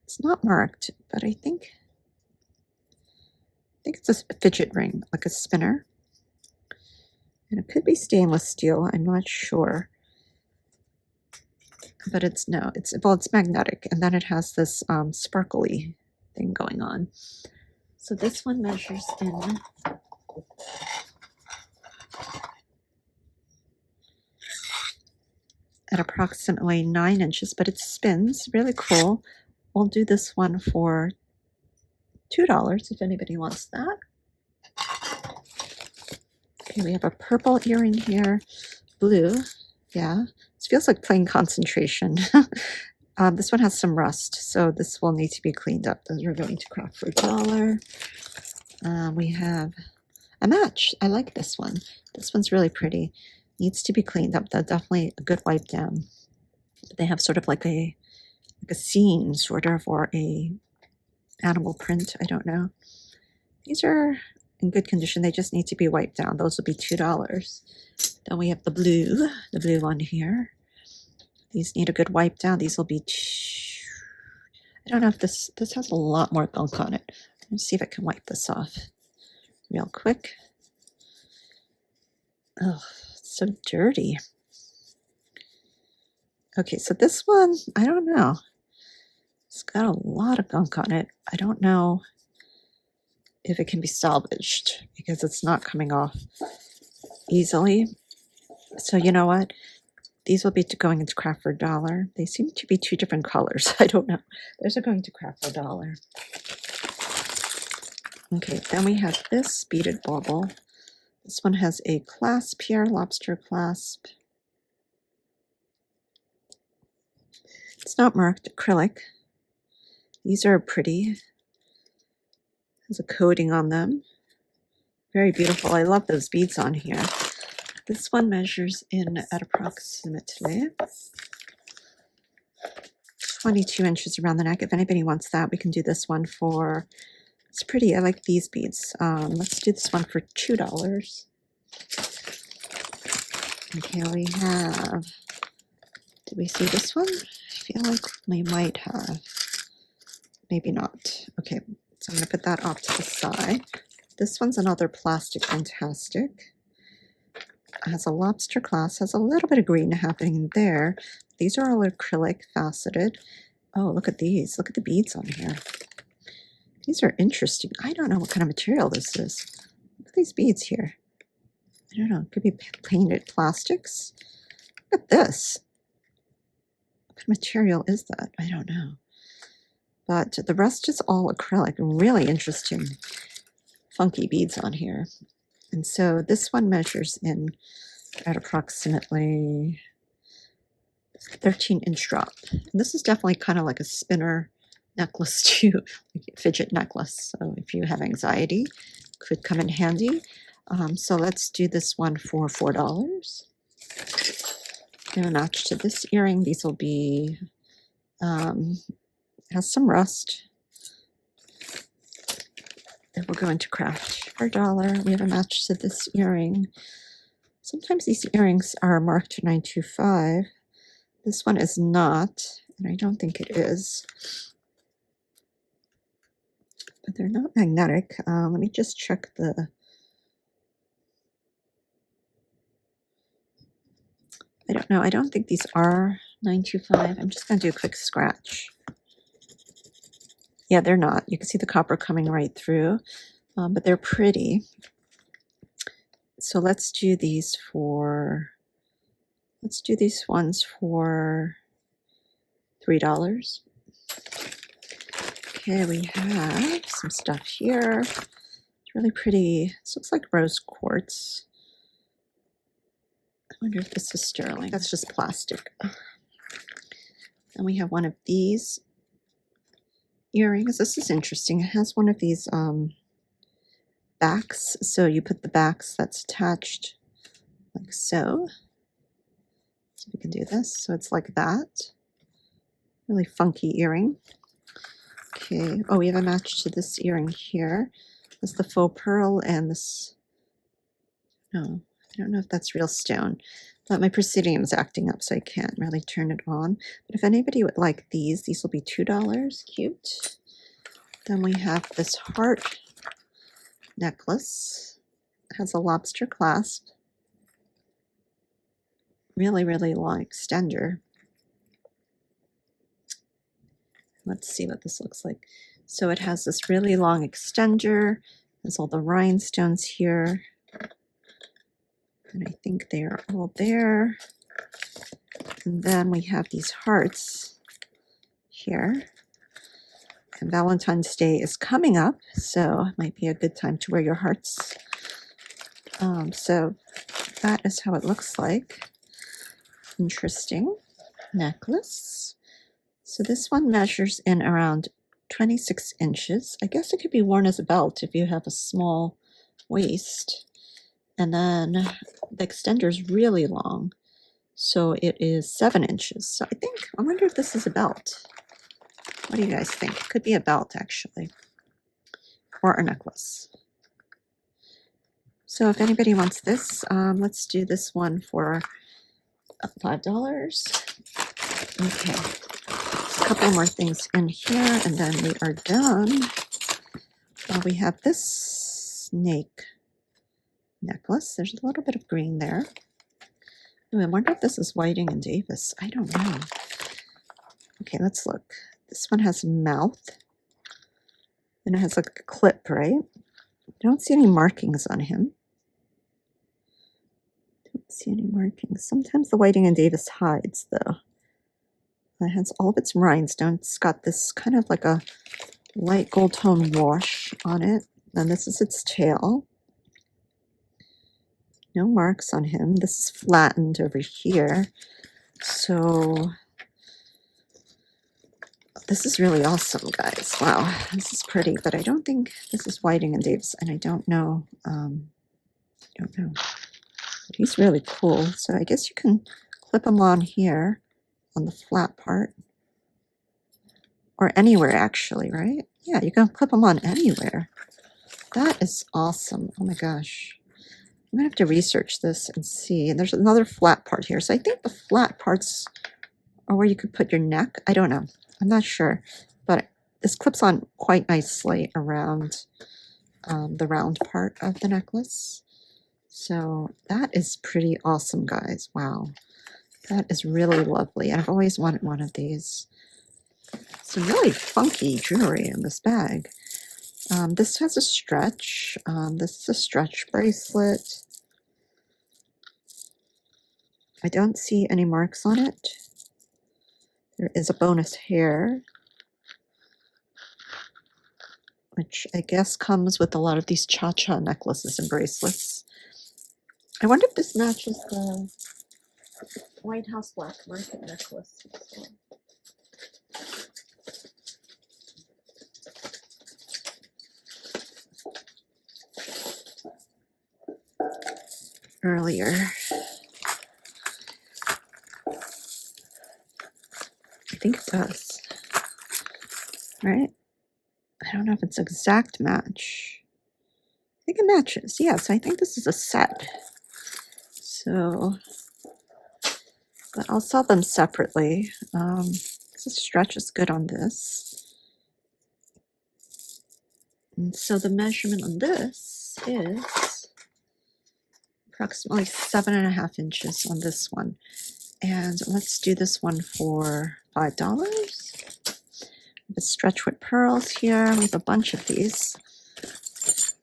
it's not marked, but I think it's a fidget ring, like a spinner. And it could be stainless steel, I'm not sure. But it's magnetic, and then it has this sparkly thing going on. So this one measures in at approximately 9 inches, but it spins, really cool. We'll do this one for $2 if anybody wants that. Okay, we have a purple earring here, blue, yeah. This feels like playing concentration. This one has some rust, so this will need to be cleaned up. Those are going to craft for $1. We have a match. I like this one. This one's really pretty. Needs to be cleaned up though, definitely a good wipe down. But they have sort of like a scene, sort of, or a animal print, I don't know. These are in good condition, they just need to be wiped down. Those will be $2. Then we have the blue one here. These need a good wipe down. These will be, I don't know if this has a lot more gunk on it. Let's see if I can wipe this off real quick. Oh, it's so dirty. Okay, so this one, I don't know. It's got a lot of gunk on it. I don't know if it can be salvaged because it's not coming off easily. So you know what? These will be going into craft for $1. They seem to be 2 different colors. I don't know. Those are going to craft for $1. Okay, then we have this beaded bauble. This one has a clasp here, lobster clasp. It's not marked, acrylic. These are pretty. Has a coating on them. Very beautiful. I love those beads on here. This one measures in at approximately 22 inches around the neck. If anybody wants that, we can do this one for, it's pretty. I like these beads. Let's do this one for $2. Okay, we have, did we see this one? I feel like we might have. Maybe not. Okay, so I'm going to put that off to the side. This one's another plastic fantastic. It has a lobster clasp, has a little bit of green happening there. These are all acrylic faceted. Oh, look at these. Look at the beads on here. These are interesting. I don't know what kind of material this is. Look at these beads here. I don't know. It could be painted plastics. Look at this. What kind of material is that? I don't know. But the rest is all acrylic. Really interesting, funky beads on here. And so this one measures in at approximately 13-inch drop. And this is definitely kind of like a spinner necklace too, like a fidget necklace. So if you have anxiety, could come in handy. So let's do this one for $4. Going to match to this earring. These will be, has some rust. It will go into craft for $1. We have a match to this earring. Sometimes these earrings are marked $9.25. This one is not, and I don't think it is. But they're not magnetic. Let me just check the... I don't know. I don't think these are $9.25. I'm just going to do a quick scratch. Yeah, they're not. You can see the copper coming right through, but they're pretty. So let's do these for, let's do these ones for $3. Okay, we have some stuff here. It's really pretty. This looks like rose quartz. I wonder if this is sterling. That's just plastic. And we have one of these earrings. This is interesting. It has one of these backs. So you put the backs that's attached like so. So we can do this. So it's like that. Really funky earring. Okay. Oh, we have a match to this earring here. This is the faux pearl and this. No, I don't know if that's real stone. But my Presidium is acting up, so I can't really turn it on. But if anybody would like these will be $2. Cute. Then we have this heart necklace. It has a lobster clasp. Really, really long extender. Let's see what this looks like. So it has this really long extender. There's all the rhinestones here. And I think they are all there. And then we have these hearts here. And Valentine's Day is coming up, so it might be a good time to wear your hearts. So that is how it looks like. Interesting necklace. So this one measures in around 26 inches. I guess it could be worn as a belt if you have a small waist. And then the extender is really long, so it is 7 inches. So I wonder if this is a belt. What do you guys think? It could be a belt, actually, or a necklace. So if anybody wants this, let's do this one for $5. Okay, a couple more things in here, and then we are done. We have this snake necklace. There's a little bit of green there. Ooh, I wonder if this is Whiting and Davis. I don't know. Okay, let's look. This one has a mouth. And it has like a clip, right? I don't see any markings on him. Don't see any markings. Sometimes the Whiting and Davis hides, though. It has all of its rhinestones. It's got this kind of like a light gold tone wash on it. And this is its tail. No marks on him. This is flattened over here. So this is really awesome, guys. Wow, this is pretty, but I don't think this is Whiting and Davis, and I don't know. But he's really cool. So I guess you can clip him on here on the flat part. or anywhere actually, right? Yeah, you can clip them on anywhere. That is awesome. Oh my gosh. I'm gonna have to research this and see. And there's another flat part here. So I think the flat parts are where you could put your neck. I don't know. I'm not sure. But this clips on quite nicely around the round part of the necklace. So that is pretty awesome, guys. Wow. That is really lovely. I've always wanted one of these. Some really funky jewelry in this bag. This has a stretch. This is a stretch bracelet. I don't see any marks on it. There is a bonus hair, which I guess comes with a lot of these cha-cha necklaces and bracelets. I wonder if this matches the White House Black Market necklace. Earlier. I think it does. Right? I don't know if it's exact match. I think it matches. Yes, I think this is a set. So, but I'll sell them separately. The stretch is good on this. And so the measurement on this is approximately 7.5 inches on this one. And let's do this one for $5. The stretch with pearls here. We have a bunch of these. Let's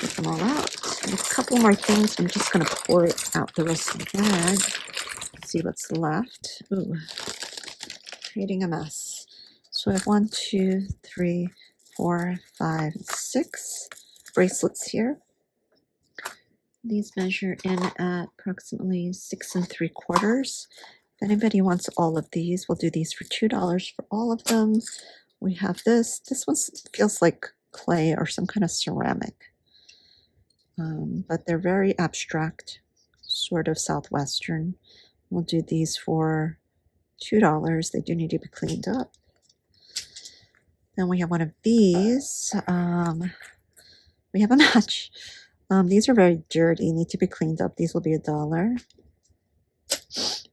get them all out. And a couple more things. I'm just going to pour it out the rest of the bag. See what's left. Ooh, creating a mess. So I have 1, 2, 3, 4, 5, 6 bracelets here. These measure in at approximately 6 3/4. If anybody wants all of these, we'll do these for $2 for all of them. We have this. This one feels like clay or some kind of ceramic. But they're very abstract, sort of Southwestern. We'll do these for $2. They do need to be cleaned up. Then we have one of these. We have a match. These are very dirty, need to be cleaned up. These will be $1.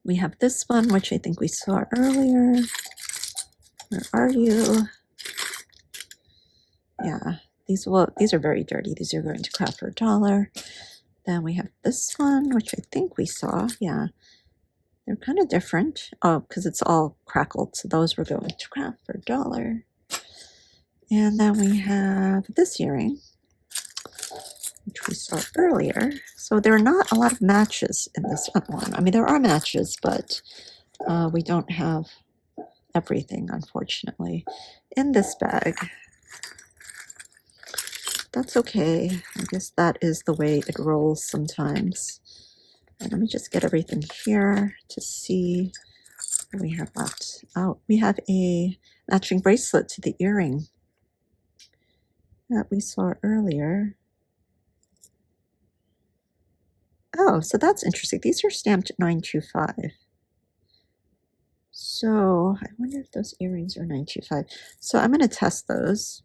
We have this one, which I think we saw earlier. Where are you? Yeah, these are very dirty. These are going to craft for $1. Then we have this one, which I think we saw. Yeah, they're kind of different. Oh, because it's all crackled. So those were going to craft for $1. And then we have this earring, which we saw earlier. So there are not a lot of matches in this one. I mean, there are matches, but we don't have everything, unfortunately, in this bag. That's okay. I guess that is the way it rolls sometimes. And let me just get everything here to see what we have left. Oh, we have a matching bracelet to the earring that we saw earlier. Oh, so that's interesting. These are stamped 925. So I wonder if those earrings are 925. So I'm going to test those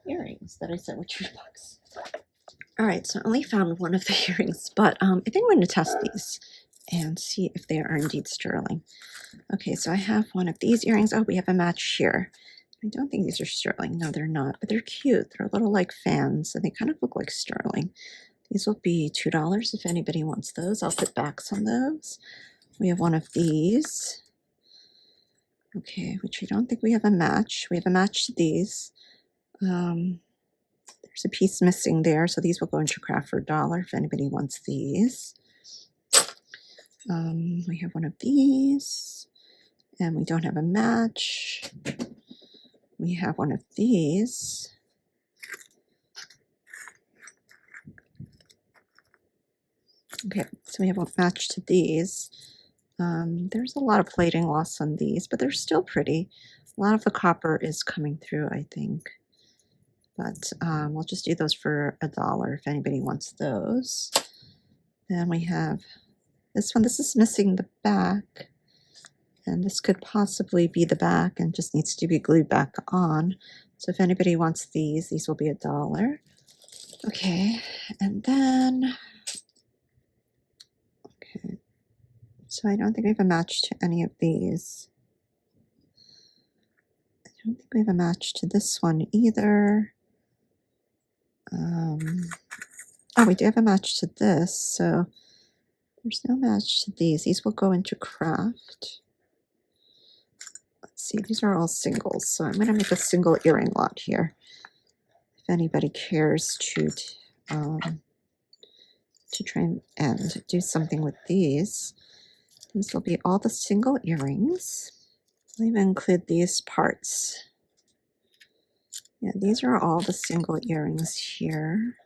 earrings that I sent with Shoebox. All right, so I only found one of the earrings, but I think I'm going to test these and see if they are indeed sterling. Okay, so I have one of these earrings. Oh, we have a match here. I don't think these are sterling. No, they're not, but they're cute. They're a little like fans, and they kind of look like sterling. These will be $2 if anybody wants those. I'll put backs on those. We have one of these. Okay, which I don't think we have a match. We have a match to these. There's a piece missing there, so these will go into craft for $1 if anybody wants these. We have one of these, and we don't have a match. We have one of these. Okay, so we have a match to these. There's a lot of plating loss on these, but they're still pretty. A lot of the copper is coming through, I think. But we'll just do those for $1 if anybody wants those. Then we have this one. This is missing the back. And this could possibly be the back and just needs to be glued back on. So if anybody wants these will be $1. Okay, and then, okay, so I don't think we have a match to any of these. I don't think we have a match to this one either. Oh, we do have a match to this, so there's no match to these. These will go into craft. Let's see, these are all singles, so I'm going to make a single earring lot here. If anybody cares to try and do something with these will be all the single earrings. I'll even include these parts. Yeah, these are all the single earrings here.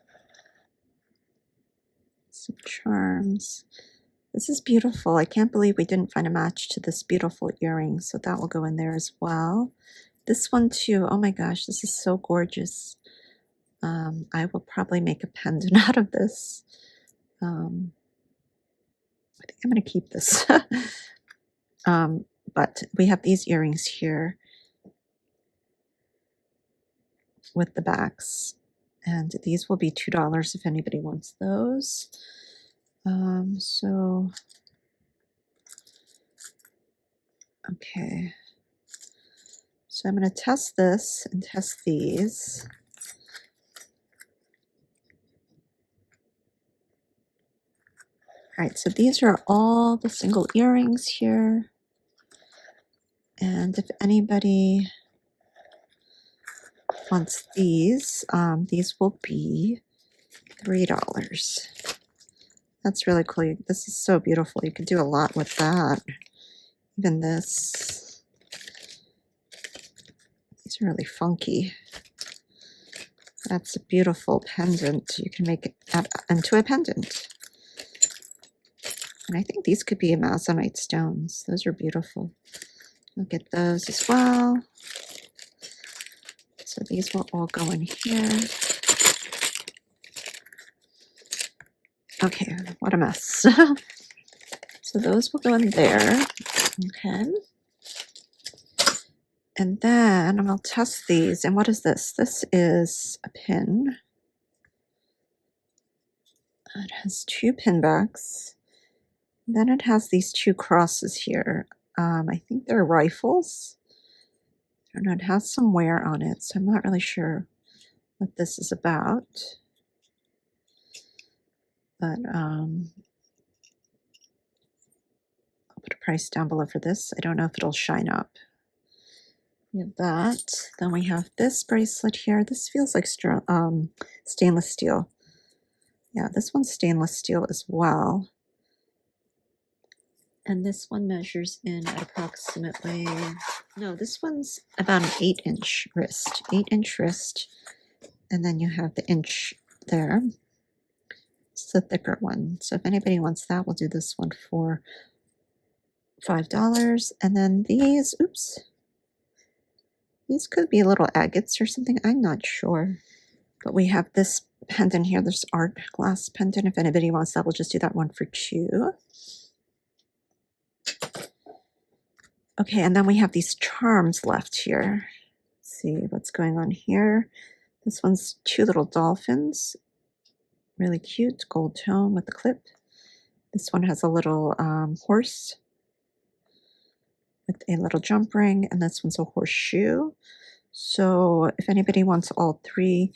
Some charms. This is beautiful. I can't believe we didn't find a match to this beautiful earring, so that will go in there as well. This one too, oh my gosh, this is so gorgeous. I will probably make a pendant out of this. I think I'm going to keep this. But we have these earrings here with the backs, and these will be $2 if anybody wants those. Okay, so I'm going to test this and test these. All right, so these are all the single earrings here, and if anybody wants these will be $3. That's really cool. This is so beautiful. You could do a lot with that. Even this. These are really funky. That's a beautiful pendant. You can make it into a pendant. And I think these could be amazonite stones. Those are beautiful. I'll get those as well. So these will all go in here. Okay, what a mess. So those will go in there. Okay. And then I'll test these. And what is this? This is a pin. It has 2 pin backs. Then it has these 2 crosses here. I think they're rifles. I don't know, it has some wear on it, so I'm not really sure what this is about. But I'll put a price down below for this. I don't know if it'll shine up. We have that. Then we have this bracelet here. This feels like stainless steel. Yeah, this one's stainless steel as well. And this one measures in at approximately, no, this one's about an 8-inch wrist. 8-inch wrist. And then you have the inch there. It's the thicker one. So if anybody wants that, we'll do this one for $5. And then these, oops. These could be little agates or something. I'm not sure. But we have this pendant here. This art glass pendant. If anybody wants that, we'll just do that one for $2. Okay, and then we have these charms left here. Let's see what's going on here. This one's 2 little dolphins. Really cute, gold tone with the clip. This one has a little horse with a little jump ring, and this one's a horseshoe. So if anybody wants all 3,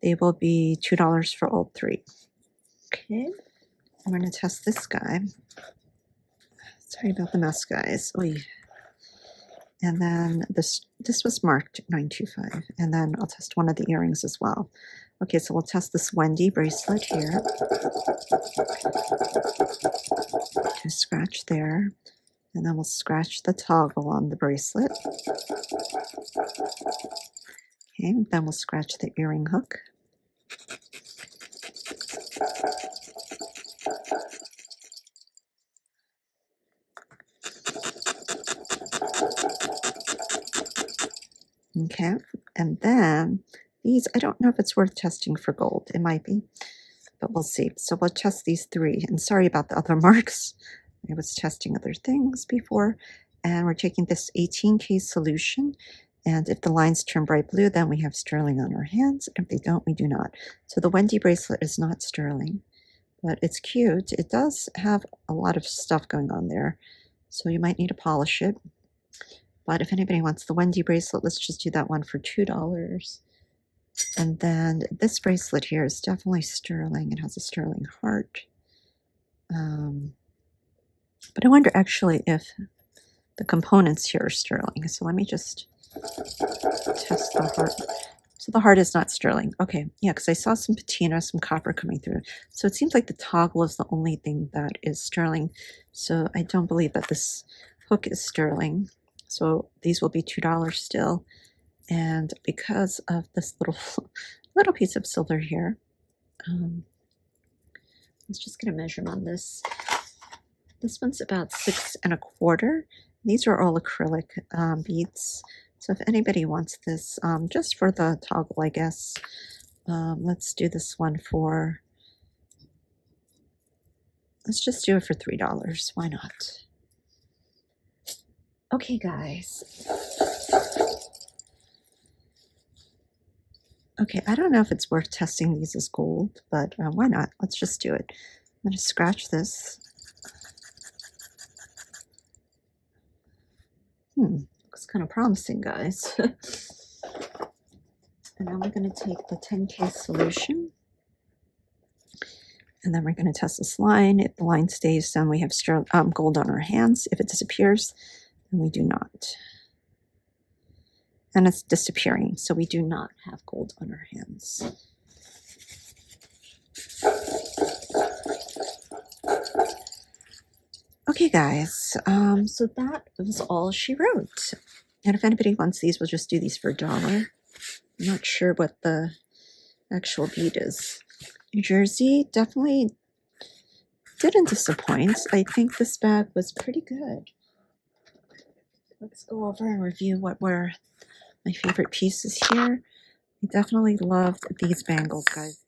they will be $2 for all 3. Okay, I'm going to test this guy. Sorry about the mess, guys. Oy. And then this was marked 925. And then I'll test one of the earrings as well. Okay, so we'll test this Wendy bracelet here. Okay, scratch there. And then we'll scratch the toggle on the bracelet. Okay, then we'll scratch the earring hook. Okay, and then these, I don't know if it's worth testing for gold. It might be, but we'll see. So we'll test these 3. And sorry about the other marks. I was testing other things before. And we're taking this 18K solution. And if the lines turn bright blue, then we have sterling on our hands. If they don't, we do not. So the Wendy bracelet is not sterling, but it's cute. It does have a lot of stuff going on there, so you might need to polish it. But if anybody wants the Wendy bracelet, let's just do that one for $2. And then this bracelet here is definitely sterling. It has a sterling heart. But I wonder actually if the components here are sterling. So let me just test the heart. So the heart is not sterling. Okay, yeah, because I saw some patina, some copper coming through. So it seems like the toggle is the only thing that is sterling. So I don't believe that this hook is sterling. So these will be $2 still. And because of this little piece of silver here, let's just get a measurement on this. This one's about 6 1/4. These are all acrylic beads. So if anybody wants this, just for the toggle, I guess, let's do this one for, let's just do it for $3. Why not? Okay, guys. Okay, I don't know if it's worth testing these as gold, but why not? Let's just do it. I'm going to scratch this. Looks kind of promising, guys. And now we're going to take the 10K solution. And then we're going to test this line. If the line stays, then we have gold on our hands. If it disappears, then we do not. And it's disappearing, so we do not have gold on our hands. Okay, guys, so that was all she wrote. And if anybody wants these, we'll just do these for $1. I'm not sure what the actual bead is. New Jersey definitely didn't disappoint. I think this bag was pretty good. Let's go over and review what were my favorite pieces here. I definitely loved these bangles, guys.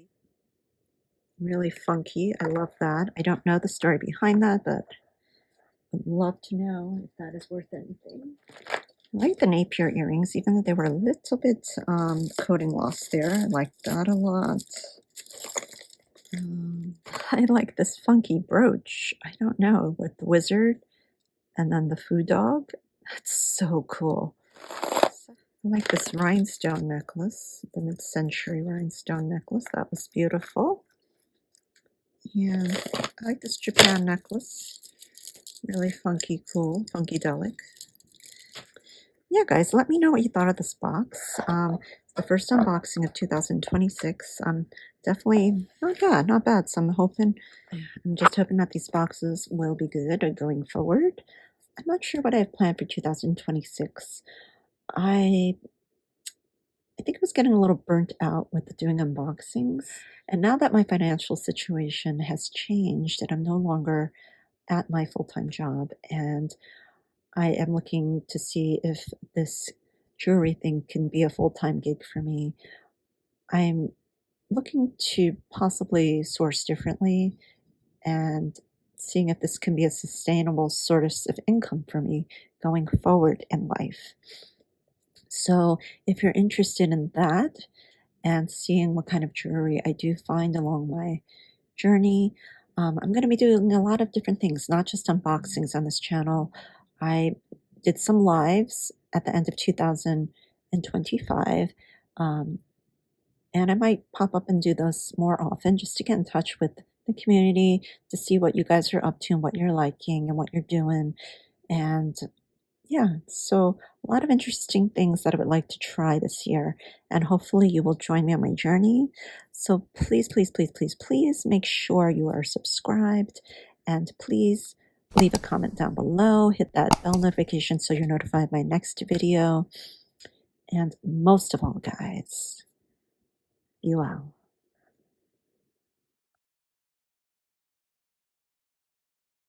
Really funky. I love that. I don't know the story behind that, but I'd love to know if that is worth anything. I like the Napier earrings, even though they were a little bit coating loss there. I like that a lot. I like this funky brooch. I don't know, with the wizard and then the food dog. That's so cool. I like this rhinestone necklace, the mid-century rhinestone necklace. That was beautiful. And I like this Japan necklace. Really funky, cool, funkydelic. Yeah, guys, let me know what you thought of this box. It's the first unboxing of 2026. Definitely not bad. So I'm just hoping that these boxes will be good going forward. I'm not sure what I have planned for 2026. I think I was getting a little burnt out with doing unboxings. And now that my financial situation has changed and I'm no longer at my full-time job, and I am looking to see if this jewelry thing can be a full-time gig for me, I'm looking to possibly source differently and seeing if this can be a sustainable source of income for me going forward in life. So if you're interested in that and seeing what kind of jewelry I do find along my journey, I'm going to be doing a lot of different things, not just unboxings on this channel. I did some lives at the end of 2025, and I might pop up and do those more often just to get in touch with the community, to see what you guys are up to and what you're liking and what you're doing. And yeah, so a lot of interesting things that I would like to try this year, and hopefully you will join me on my journey. So please, please, please, please, please make sure you are subscribed, and please leave a comment down below, hit that bell notification so you're notified of my next video, and most of all, guys, be well.